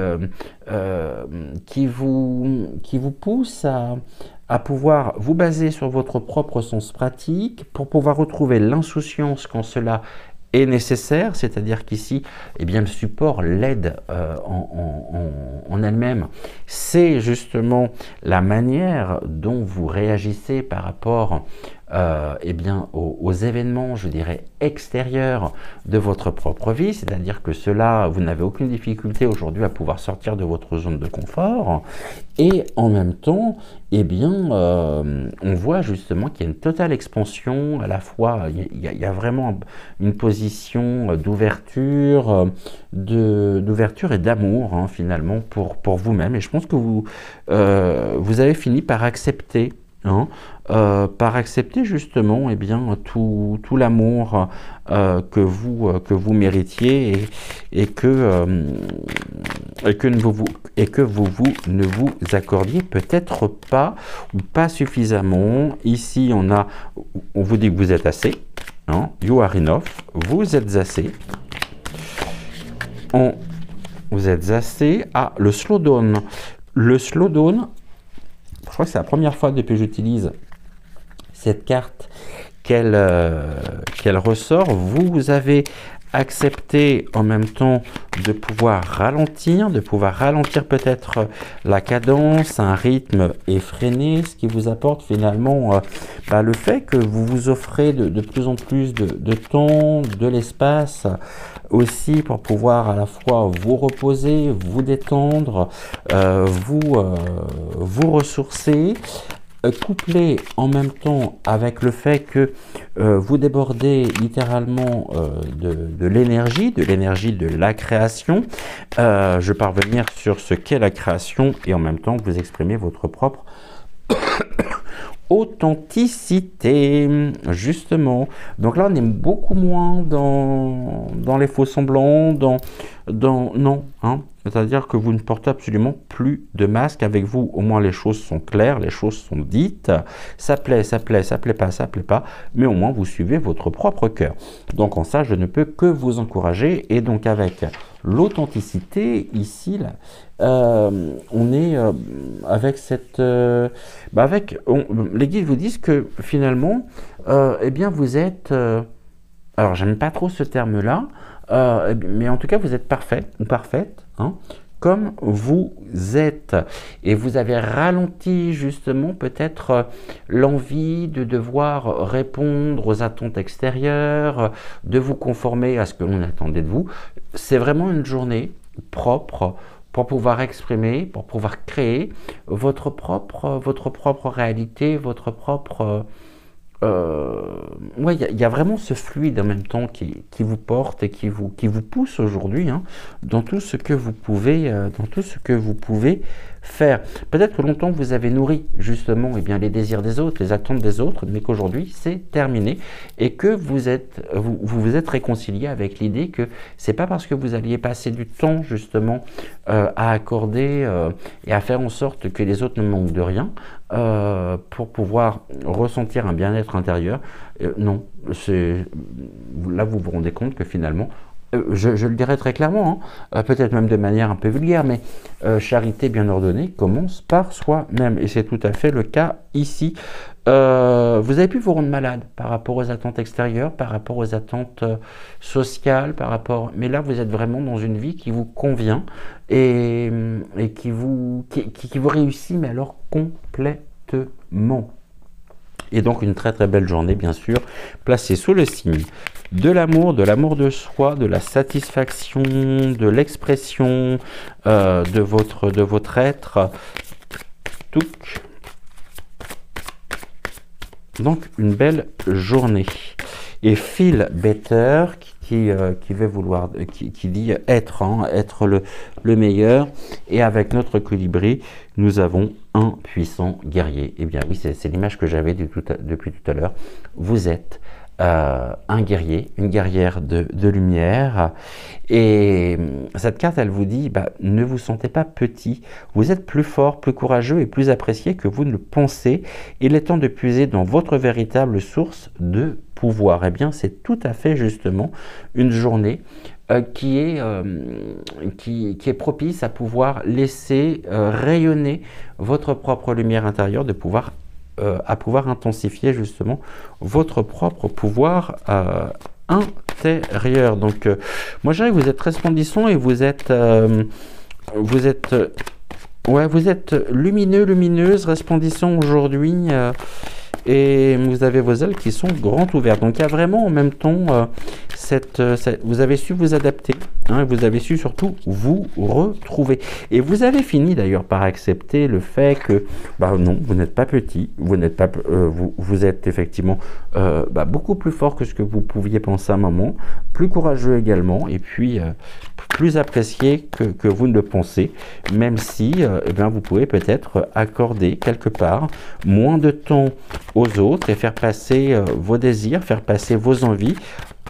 qui vous pousse à pouvoir vous baser sur votre propre sens pratique pour pouvoir retrouver l'insouciance quand cela est nécessaire, c'est-à-dire qu'ici, eh bien, le support, l'aide en elle-même, c'est justement la manière dont vous réagissez par rapport eh bien, aux événements, je dirais, extérieurs de votre propre vie, c'est-à-dire que cela, vous n'avez aucune difficulté aujourd'hui à pouvoir sortir de votre zone de confort, et en même temps, eh bien, on voit justement qu'il y a une totale expansion, à la fois, il y a vraiment une position d'ouverture, d'ouverture et d'amour, hein, finalement, pour vous-même, et je pense que vous avez fini par accepter, hein, par accepter justement eh bien, tout l'amour que vous méritiez et que vous ne vous accordiez peut-être pas ou pas suffisamment. Ici, on vous dit que vous êtes assez. Hein, you are enough. Vous êtes assez. Vous êtes assez. Ah, le slow down. Le slow down, je crois que c'est la première fois depuis que j'utilise cette carte qu'elle ressort. Vous avez accepté en même temps de pouvoir ralentir peut-être la cadence, un rythme effréné, ce qui vous apporte finalement le fait que vous vous offrez de plus en plus de temps, de l'espace aussi pour pouvoir à la fois vous reposer, vous détendre, vous ressourcer, couplé en même temps avec le fait que vous débordez littéralement de l'énergie de la création. Je vais parvenir sur ce qu'est la création et en même temps vous exprimez votre propre authenticité, justement. Donc là, on est beaucoup moins dans les faux semblants, non, hein. C'est-à-dire que vous ne portez absolument plus de masque avec vous. Au moins, les choses sont claires, les choses sont dites. Ça plaît, ça plaît, ça plaît pas, mais au moins, vous suivez votre propre cœur. Donc, en ça, je ne peux que vous encourager. Et donc, avec l'authenticité, ici, là, on est avec cette... les guides vous disent que, finalement, eh bien, vous êtes... alors, j'aime pas trop ce terme-là, mais en tout cas, vous êtes parfait ou parfaite, hein, comme vous êtes. Et vous avez ralenti justement peut-être l'envie de devoir répondre aux attentes extérieures, de vous conformer à ce que l'on attendait de vous. C'est vraiment une journée propre pour pouvoir exprimer, pour pouvoir créer votre propre réalité, votre propre... ouais, il y a vraiment ce fluide en même temps qui vous porte et qui vous pousse aujourd'hui, hein, dans tout ce que vous pouvez, faire. Peut-être que longtemps vous avez nourri justement eh bien, les désirs des autres, les attentes des autres, mais qu'aujourd'hui c'est terminé et que vous êtes réconcilié avec l'idée que c'est pas parce que vous alliez passer du temps justement à accorder et à faire en sorte que les autres ne manquent de rien pour pouvoir ressentir un bien-être intérieur. Non, là vous vous rendez compte que finalement je le dirais très clairement, hein, peut-être même de manière un peu vulgaire, mais charité bien ordonnée commence par soi-même. Et c'est tout à fait le cas ici. Vous avez pu vous rendre malade par rapport aux attentes extérieures, par rapport aux attentes sociales, mais là vous êtes vraiment dans une vie qui vous convient et qui vous réussit, mais alors complètement. Et donc une très très belle journée, bien sûr, placée sous le signe de l'amour de soi, de la satisfaction, de l'expression de votre être. Touc. Donc une belle journée. Et Feel Better qui veut vouloir, qui dit être, hein, être le meilleur. Et avec notre colibri, nous avons un puissant guerrier. Eh bien oui, c'est l'image que j'avais depuis tout à l'heure. Vous êtes un guerrier, une guerrière de lumière. Et cette carte, elle vous dit, ne vous sentez pas petit. Vous êtes plus fort, plus courageux et plus apprécié que vous ne le pensez. Il est temps de puiser dans votre véritable source de pouvoir. Eh bien, c'est tout à fait justement une journée qui est propice à pouvoir laisser rayonner votre propre lumière intérieure, à pouvoir intensifier justement votre propre pouvoir intérieur. extérieur. Donc, moi, je dirais que vous êtes resplendissant et vous êtes ouais, vous êtes lumineux, lumineuse, resplendissant aujourd'hui. Et vous avez vos ailes qui sont grandes ouvertes. Donc il y a vraiment en même temps vous avez su vous adapter, hein, vous avez su surtout vous retrouver. Et vous avez fini d'ailleurs par accepter le fait que non, vous n'êtes pas petit, vous n'êtes pas vous êtes effectivement beaucoup plus fort que ce que vous pouviez penser à un moment, plus courageux également, et puis plus apprécié que vous ne le pensez, même si vous pouvez peut-être accorder quelque part moins de temps aux autres et faire passer vos désirs, faire passer vos envies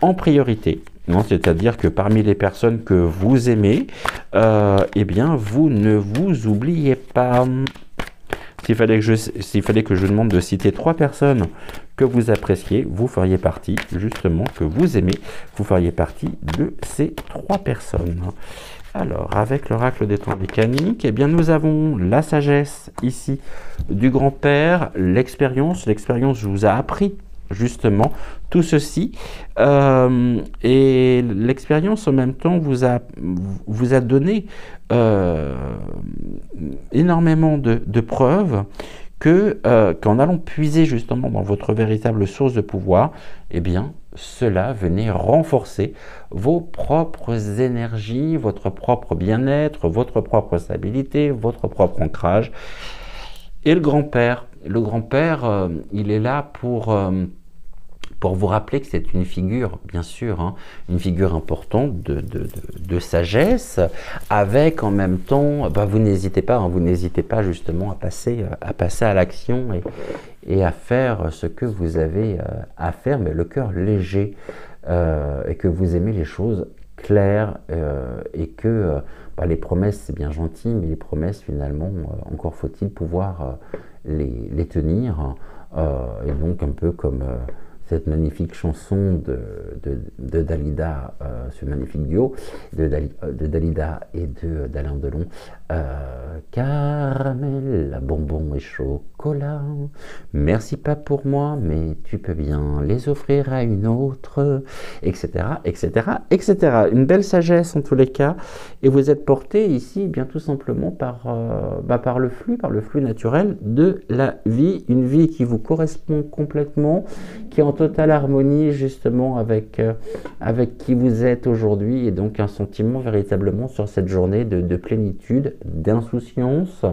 en priorité. C'est-à-dire que parmi les personnes que vous aimez, vous ne vous oubliez pas. S'il fallait que je demande de citer 3 personnes que vous appréciez, vous feriez partie, justement, que vous aimez, vous feriez partie de ces 3 personnes. Alors, avec l'oracle des temps mécaniques, nous avons la sagesse ici du grand-père, l'expérience. L'expérience vous a appris justement tout ceci. Et l'expérience en même temps vous a donné énormément de preuves qu'en allant puiser justement dans votre véritable source de pouvoir, cela venait renforcer vos propres énergies, votre propre bien-être, votre propre stabilité, votre propre ancrage. Et le grand-père, il est là pour vous rappeler que c'est une figure, bien sûr, une figure importante de sagesse, avec en même temps, vous n'hésitez pas justement à passer à l'action et à faire ce que vous avez à faire, mais le cœur léger, et que vous aimez les choses claires, et que les promesses c'est bien gentil, mais les promesses finalement, encore faut-il pouvoir les tenir, et donc un peu comme cette magnifique chanson de Dalida, ce magnifique duo de Dalida et d'Alain Delon, caramel, bonbons et chocolat, merci pas pour moi, mais tu peux bien les offrir à une autre, etc., etc., etc. Une belle sagesse en tous les cas, et vous êtes porté ici bien tout simplement par le flux naturel de la vie, une vie qui vous correspond complètement, qui est en totale harmonie justement avec qui vous êtes aujourd'hui, et donc un sentiment véritablement sur cette journée de plénitude, d'insouciance,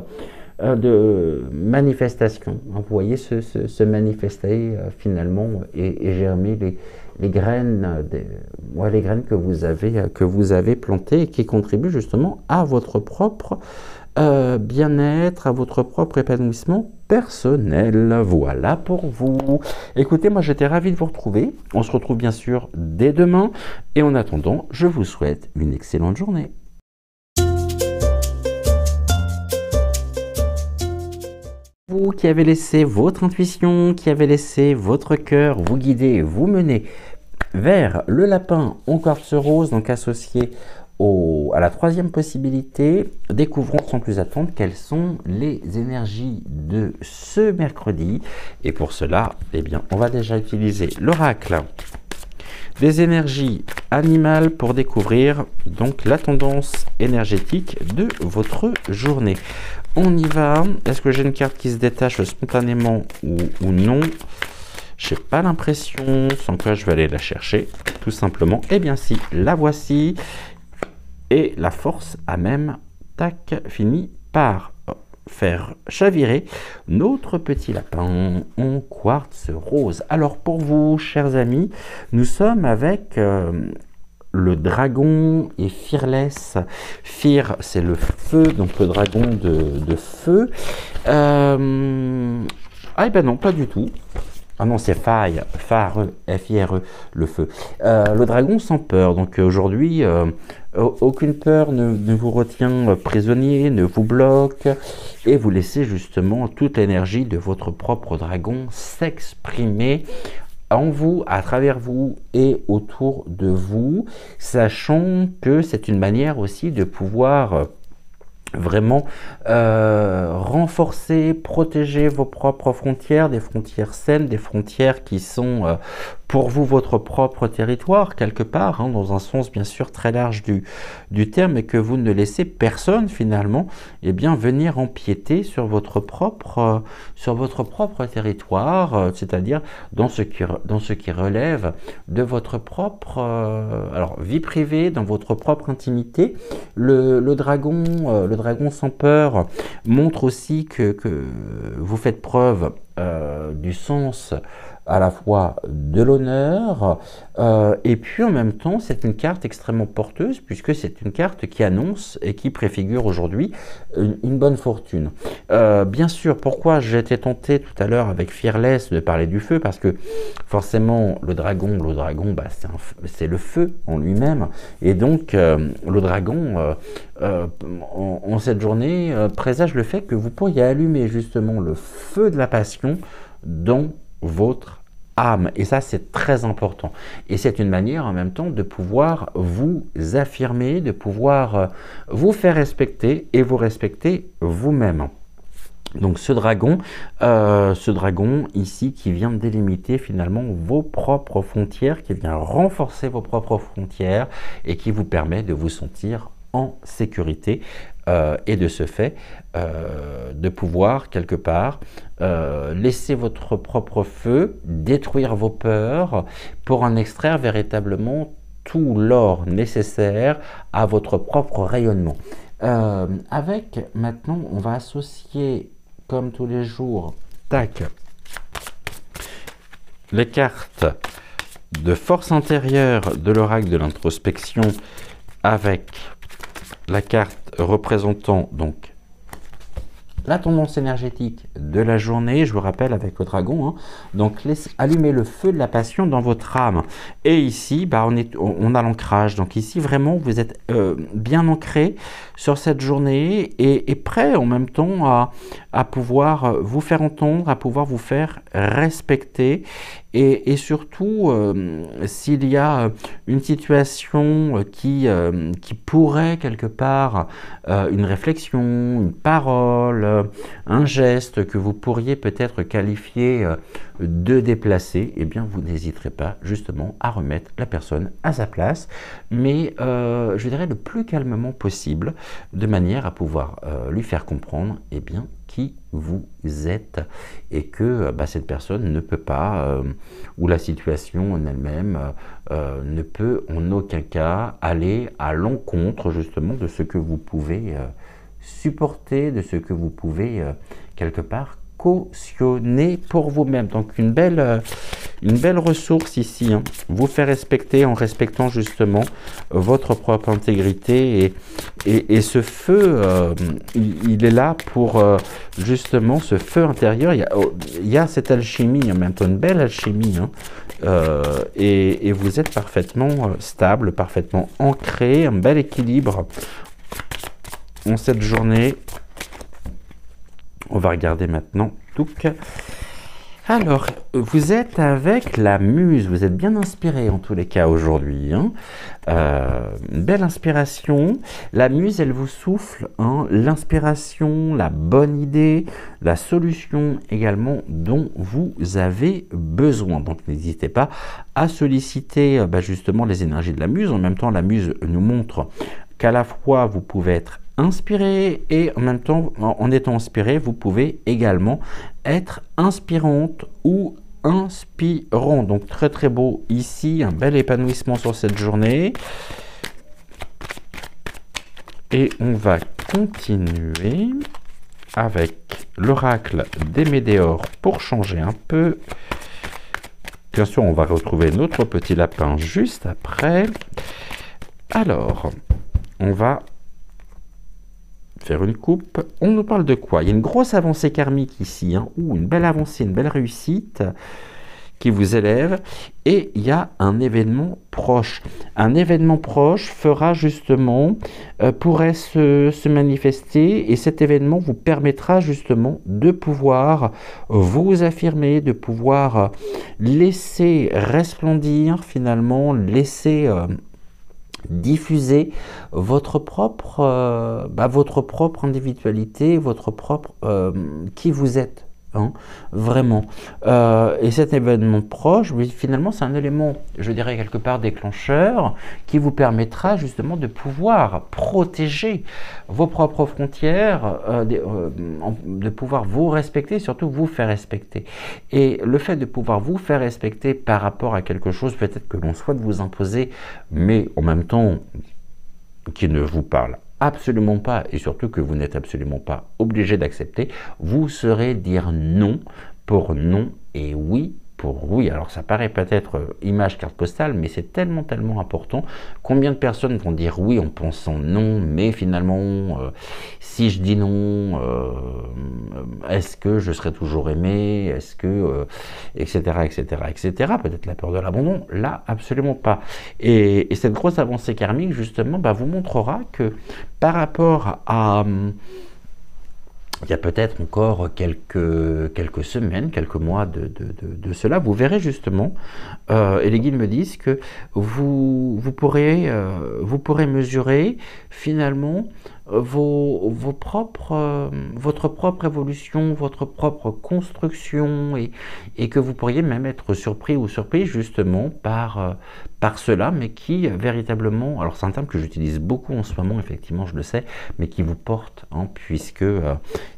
de manifestation. Vous voyez se manifester finalement et germer les graines, les graines que vous avez plantées et qui contribuent justement à votre propre bien-être, à votre propre épanouissement personnel. Voilà pour vous. Écoutez, moi j'étais ravi de vous retrouver. On se retrouve bien sûr dès demain. Et en attendant, je vous souhaite une excellente journée. Vous qui avez laissé votre intuition, qui avez laissé votre cœur vous guider, vous mener vers le lapin en quartz rose, donc associé à la 3e possibilité, découvrons sans plus attendre quelles sont les énergies de ce mercredi. Et pour cela, on va déjà utiliser l'oracle des énergies animales pour découvrir donc la tendance énergétique de votre journée. On y va. Est-ce que j'ai une carte qui se détache spontanément ou non? Je n'ai pas l'impression, sans quoi je vais aller la chercher, tout simplement. Si, la voici. Et la force a même, fini par faire chavirer notre petit lapin en quartz rose. Alors pour vous, chers amis, nous sommes avec le dragon et Fearless. Fear, c'est le feu, donc le dragon de feu. Non, pas du tout. Ah non, c'est Fire, F-I-R-E, le feu. Le dragon sans peur. Donc aujourd'hui, aucune peur ne vous retient prisonnier, ne vous bloque, et vous laissez justement toute l'énergie de votre propre dragon s'exprimer en vous, à travers vous et autour de vous, sachant que c'est une manière aussi de pouvoir vraiment renforcer, protéger vos propres frontières, des frontières saines, des frontières qui sont pour vous votre propre territoire, quelque part, hein, dans un sens bien sûr très large du terme, et que vous ne laissez personne finalement bien, venir empiéter sur votre propre territoire, c'est-à-dire dans ce qui relève de votre propre alors, vie privée, dans votre propre intimité. Le dragon sans peur montre aussi que vous faites preuve du sens à la fois de l'honneur et puis en même temps c'est une carte extrêmement porteuse, puisque c'est une carte qui annonce et qui préfigure aujourd'hui une bonne fortune. Bien sûr, pourquoi j'ai été tenté tout à l'heure avec Fearless de parler du feu, parce que forcément le dragon bah, c'est le feu en lui-même, et donc le dragon en cette journée présage le fait que vous pourriez allumer justement le feu de la passion dans votre âme, et ça c'est très important, et c'est une manière en même temps de pouvoir vous affirmer, de pouvoir vous faire respecter et vous respecter vous-même. Donc ce dragon ici qui vient délimiter finalement vos propres frontières, qui vient renforcer vos propres frontières et qui vous permet de vous sentir en sécurité et de ce fait de pouvoir quelque part laisser votre propre feu, détruire vos peurs pour en extraire véritablement tout l'or nécessaire à votre propre rayonnement. Avec maintenant, on va associer comme tous les jours, tac, les cartes de force intérieure de l'oracle de l'introspection avec la carte représentant donc la tendance énergétique de la journée, je vous rappelle avec le dragon, hein, donc allumez le feu de la passion dans votre âme. Et ici, bah, on a l'ancrage, donc ici vraiment vous êtes bien ancré sur cette journée et prêt en même temps à pouvoir vous faire entendre, à pouvoir vous faire respecter. Et surtout, s'il y a une situation qui pourrait quelque part, une réflexion, une parole, un geste que vous pourriez peut-être qualifier de déplacé, eh bien vous n'hésiterez pas justement à remettre la personne à sa place, mais je dirais le plus calmement possible, de manière à pouvoir lui faire comprendre eh bien, qui vous êtes, et que bah, cette personne ne peut pas, ou la situation en elle-même ne peut en aucun cas aller à l'encontre justement de ce que vous pouvez supporter, de ce que vous pouvez quelque part cautionner pour vous-même. Donc une belle ressource ici, hein. Vous faire respecter en respectant justement votre propre intégrité, et ce feu, il est là pour justement ce feu intérieur. Il y a cette alchimie, en même temps une belle alchimie, hein. Et vous êtes parfaitement stable, parfaitement ancré, un bel équilibre en cette journée. On va regarder maintenant. Alors, vous êtes avec la muse, vous êtes bien inspiré en tous les cas aujourd'hui, hein. Une belle inspiration. La muse, elle vous souffle, hein, l'inspiration, la bonne idée, la solution également dont vous avez besoin. Donc n'hésitez pas à solliciter justement les énergies de la muse. En même temps, la muse nous montre qu'à la fois vous pouvez être inspiré, et en même temps, en étant inspiré, vous pouvez également être inspirante ou inspirant. Donc très très beau ici, un bel épanouissement sur cette journée. Et on va continuer avec l'oracle des Médéors pour changer un peu. Bien sûr, on va retrouver notre petit lapin juste après. Alors, on va faire une coupe. On nous parle de quoi? Il y a une grosse avancée karmique ici, hein, ou une belle avancée, une belle réussite qui vous élève, et il y a un événement proche. Un événement proche fera justement, pourrait se manifester, et cet événement vous permettra justement de pouvoir vous affirmer, de pouvoir laisser resplendir finalement, laisser diffuser votre propre individualité, votre propre qui vous êtes hein, vraiment. Et cet événement proche, oui, finalement, c'est un élément, je dirais quelque part déclencheur, qui vous permettra justement de pouvoir protéger vos propres frontières, de pouvoir vous respecter, surtout vous faire respecter. Et le fait de pouvoir vous faire respecter par rapport à quelque chose peut-être que l'on souhaite vous imposer, mais en même temps qui ne vous parle absolument pas, et surtout que vous n'êtes absolument pas obligé d'accepter, vous saurez dire non pour non et oui pour oui. Alors ça paraît peut-être image carte postale, mais c'est tellement important. Combien de personnes vont dire oui en pensant non, mais finalement, si je dis non, est-ce que je serai toujours aimé, est-ce que, etc., etc. Peut-être la peur de l'abandon, là, absolument pas. Et cette grosse avancée karmique, justement, vous montrera que par rapport à... il y a peut-être encore quelques semaines, quelques mois de cela, vous verrez justement, et les guides me disent que vous pourrez mesurer finalement votre propre évolution, votre propre construction, et que vous pourriez même être surpris ou surprise justement par cela, mais qui véritablement, alors c'est un terme que j'utilise beaucoup en ce moment, effectivement, je le sais, mais qui vous porte, hein, puisque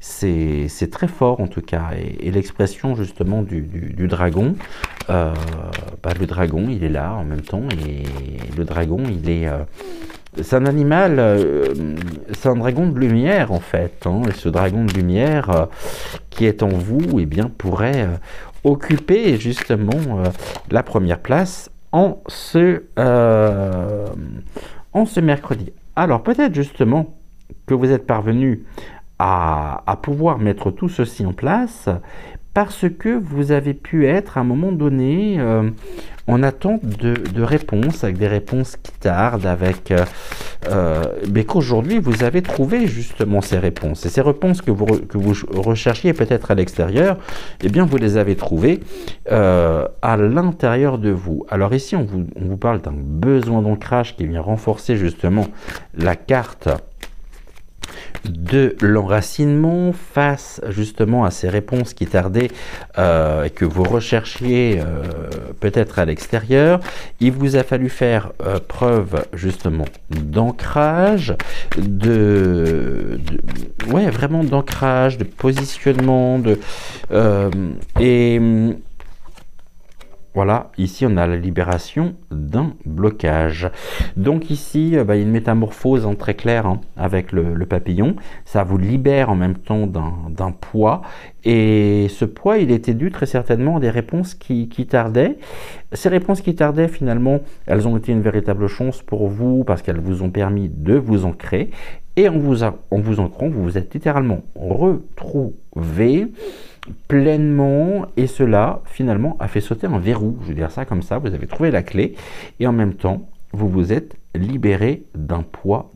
c'est très fort en tout cas, et l'expression justement du dragon, le dragon il est là en même temps, et le dragon il est... c'est un animal, c'est un dragon de lumière en fait, hein, et ce dragon de lumière qui est en vous, eh bien, pourrait occuper justement la première place en ce mercredi. Alors peut-être justement que vous êtes parvenu à pouvoir mettre tout ceci en place parce que vous avez pu être à un moment donné en attente de réponses, avec des réponses qui tardent, mais qu'aujourd'hui vous avez trouvé justement ces réponses. Et ces réponses que vous recherchiez peut-être à l'extérieur, eh bien vous les avez trouvées à l'intérieur de vous. Alors ici on vous parle d'un besoin d'ancrage qui vient renforcer justement la carte de l'enracinement face justement à ces réponses qui tardaient et que vous recherchiez peut-être à l'extérieur. Il vous a fallu faire preuve justement d'ancrage, vraiment d'ancrage, de positionnement, voilà, ici on a la libération d'un blocage. Donc ici, il y a une métamorphose très claire avec le papillon. Ça vous libère en même temps d'un poids. Et ce poids, il était dû très certainement à des réponses qui tardaient. Ces réponses qui tardaient, finalement, elles ont été une véritable chance pour vous parce qu'elles vous ont permis de vous ancrer. Et en vous ancrant, vous vous êtes littéralement retrouvé pleinement, et cela finalement a fait sauter un verrou, je veux dire ça comme ça, vous avez trouvé la clé, et en même temps vous vous êtes libéré d'un poids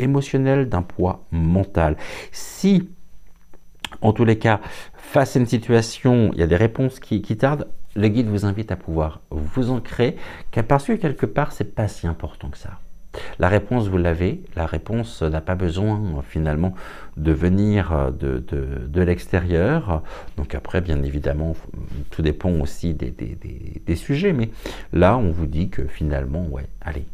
émotionnel, d'un poids mental. Si en tous les cas face à une situation il y a des réponses qui tardent, le guide vous invite à pouvoir vous ancrer, parce que quelque part c'est pas si important que ça. La réponse, vous l'avez. La réponse n'a pas besoin finalement de venir de l'extérieur. Donc après, bien évidemment, tout dépend aussi des sujets. Mais là, on vous dit que finalement, ouais, allez,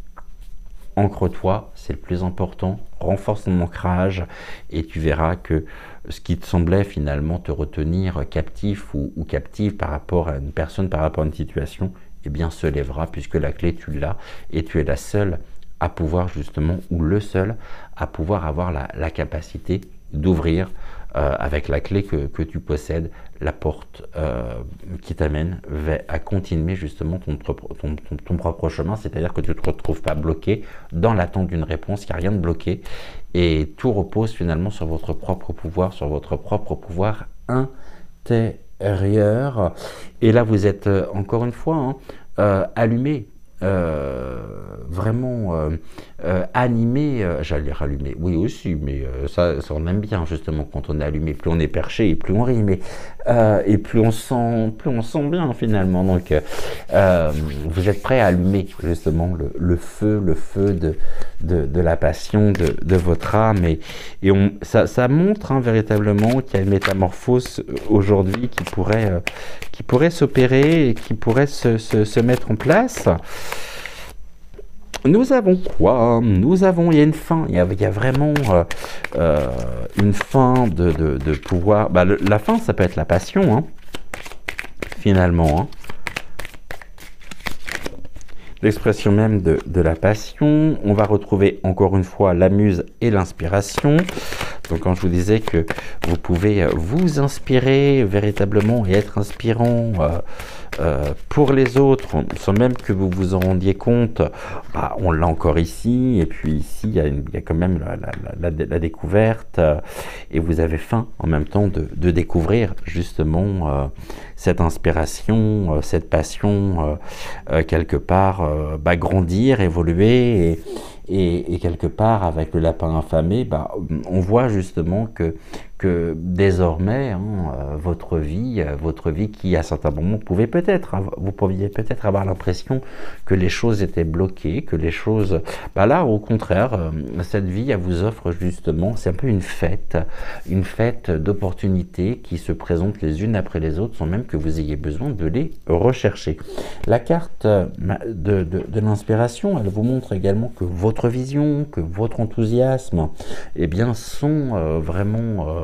ancre-toi, c'est le plus important. Renforce ton ancrage et tu verras que ce qui te semblait finalement te retenir captif ou captive par rapport à une personne, par rapport à une situation, eh bien se lèvera puisque la clé, tu l'as et tu es la seule à pouvoir justement, ou le seul, à pouvoir avoir la capacité d'ouvrir avec la clé que tu possèdes, la porte qui t'amène à continuer justement ton propre chemin, c'est-à-dire que tu ne te retrouves pas bloqué dans l'attente d'une réponse, il n'y a rien de bloqué, et tout repose finalement sur votre propre pouvoir intérieur. Et là, vous êtes encore une fois allumé vraiment animé, j'allais rallumer, oui aussi, mais ça on aime bien justement quand on est allumé, plus on est perché et plus on rit, mais et plus on sent bien finalement. Donc vous êtes prêt à allumer justement le feu de la passion de votre âme, et ça montre hein, véritablement qu'il y a une métamorphose aujourd'hui qui pourrait s'opérer et qui pourrait se mettre en place. Nous avons quoi? Il y a une fin, il y a vraiment une fin de pouvoir. Bah, la fin, ça peut être la passion, hein, finalement. Hein. L'expression même de la passion. On va retrouver encore une fois la muse et l'inspiration. Donc quand je vous disais que vous pouvez vous inspirer véritablement et être inspirant pour les autres, sans même que vous vous en rendiez compte, bah, on l'a encore ici, et puis ici il y a quand même la découverte, et vous avez faim en même temps de découvrir justement cette inspiration, cette passion, quelque part, bah, grandir, évoluer, et quelque part avec le lapin affamé, bah, on voit justement que désormais hein, votre vie qui à certains moments vous pouviez peut-être avoir l'impression que les choses étaient bloquées, que les choses, bah là au contraire, cette vie elle vous offre justement, c'est un peu une fête d'opportunités qui se présentent les unes après les autres sans même que vous ayez besoin de les rechercher. La carte de l'inspiration, elle vous montre également que votre vision, que votre enthousiasme, eh bien sont vraiment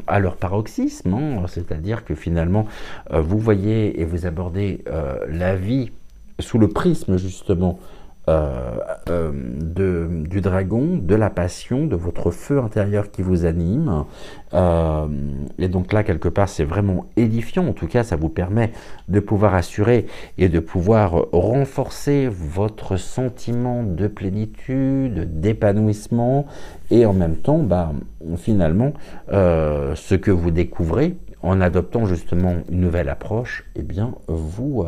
à leur paroxysme, hein, c'est-à-dire que finalement vous voyez et vous abordez la vie sous le prisme justement du dragon, de la passion, de votre feu intérieur qui vous anime, et donc là quelque part c'est vraiment édifiant. En tout cas ça vous permet de pouvoir assurer et de pouvoir renforcer votre sentiment de plénitude, d'épanouissement, et en même temps bah, finalement ce que vous découvrez en adoptant justement une nouvelle approche, eh bien vous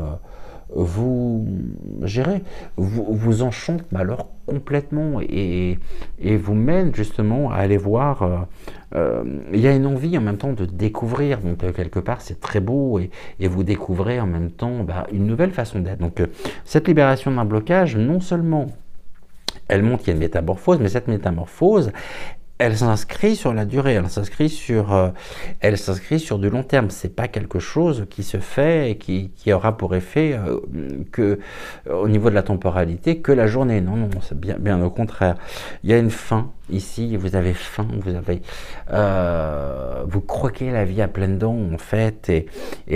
enchante alors complètement, et vous mène justement à aller voir. Il y a une envie en même temps de découvrir, donc quelque part c'est très beau, et vous découvrez en même temps bah, une nouvelle façon d'être. Donc cette libération d'un blocage, non seulement elle montre qu'il y a une métamorphose, mais cette métamorphose, elle s'inscrit sur la durée, elle s'inscrit sur du long terme. C'est pas quelque chose qui se fait et qui aura pour effet que au niveau de la temporalité que la journée. Non, c'est bien au contraire. Il y a une fin ici. Vous avez faim, vous croquez la vie à pleines dents en fait, et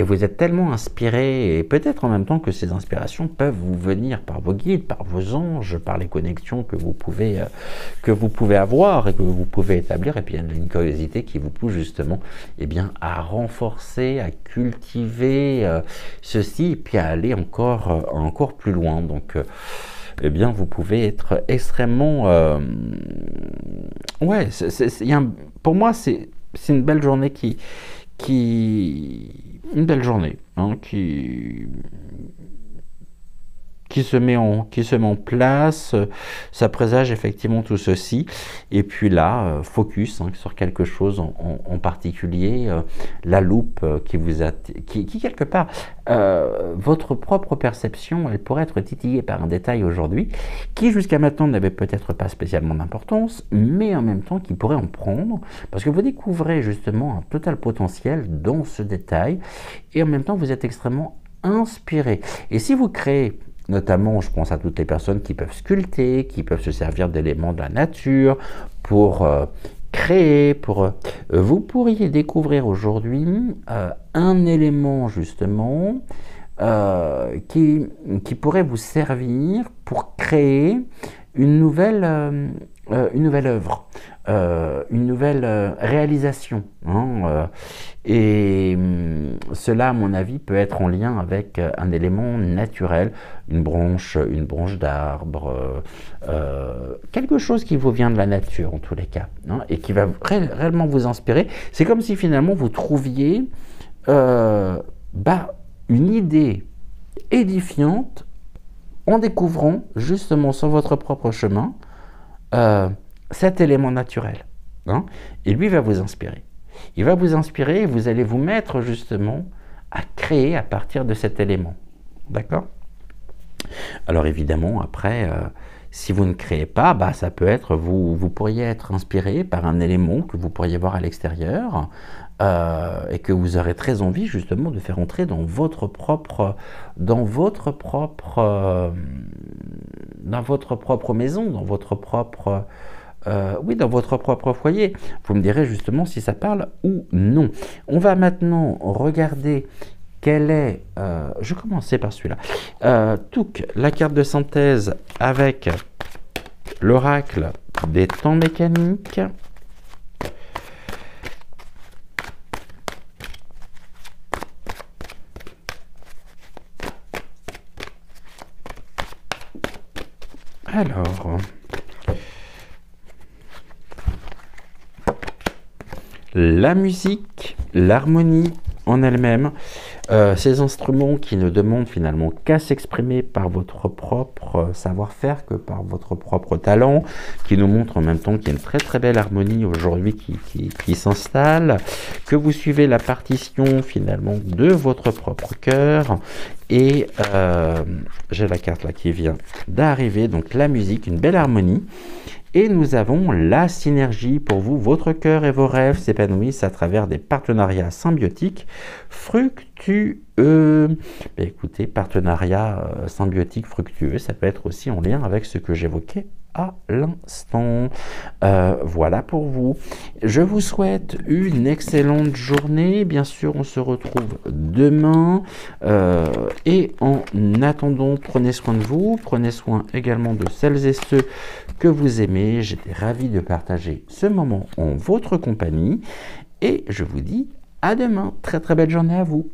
vous êtes tellement inspiré, et peut-être en même temps que ces inspirations peuvent vous venir par vos guides, par vos anges, par les connexions que vous pouvez avoir et que vous pouvez établir, et puis il y a une curiosité qui vous pousse justement à renforcer, à cultiver ceci, et puis à aller encore plus loin. Donc vous pouvez être extrêmement pour moi c'est une belle journée une belle journée hein, qui se met en place. Ça présage effectivement tout ceci, et puis là focus sur quelque chose en particulier, la loupe qui quelque part votre propre perception, elle pourrait être titillée par un détail aujourd'hui qui jusqu'à maintenant n'avait peut-être pas spécialement d'importance, mais en même temps qui pourrait en prendre, parce que vous découvrez justement un total potentiel dans ce détail, et en même temps vous êtes extrêmement inspiré. Et si vous créez, notamment, je pense à toutes les personnes qui peuvent sculpter, qui peuvent se servir d'éléments de la nature pour créer, vous pourriez découvrir aujourd'hui un élément justement qui pourrait vous servir pour créer une nouvelle œuvre, une nouvelle réalisation. Et cela, à mon avis, peut être en lien avec un élément naturel, une branche d'arbre, quelque chose qui vous vient de la nature en tous les cas, et qui va réellement vous inspirer. C'est comme si finalement vous trouviez une idée édifiante en découvrant justement sur votre propre chemin cet élément naturel. Hein, et lui va vous inspirer. Il va vous inspirer et vous allez vous mettre justement à créer à partir de cet élément. D'accord? Alors évidemment, après, si vous ne créez pas, bah, ça peut être, vous pourriez être inspiré par un élément que vous pourriez voir à l'extérieur et que vous aurez très envie justement de faire entrer dans votre propre maison, dans votre propre dans votre propre foyer. Vous me direz justement si ça parle ou non. On va maintenant regarder quelle est... je vais commencer par celui-là. Touk, la carte de synthèse avec l'oracle des temps mécaniques. Alors... la musique, l'harmonie en elle-même, ces instruments qui ne demandent finalement qu'à s'exprimer par votre propre savoir-faire, que par votre propre talent, qui nous montrent en même temps qu'il y a une très très belle harmonie aujourd'hui qui s'installe, que vous suivez la partition finalement de votre propre cœur, et j'ai la carte là qui vient d'arriver, donc la musique, une belle harmonie. Et nous avons la synergie pour vous. Votre cœur et vos rêves s'épanouissent à travers des partenariats symbiotiques fructueux. Écoutez, partenariat symbiotique fructueux, ça peut être aussi en lien avec ce que j'évoquais à l'instant. Voilà pour vous. Je vous souhaite une excellente journée. Bien sûr, on se retrouve demain. Et en attendant, prenez soin de vous. Prenez soin également de celles et ceux que vous aimez. J'étais ravi de partager ce moment en votre compagnie. Et je vous dis à demain. Très très belle journée à vous.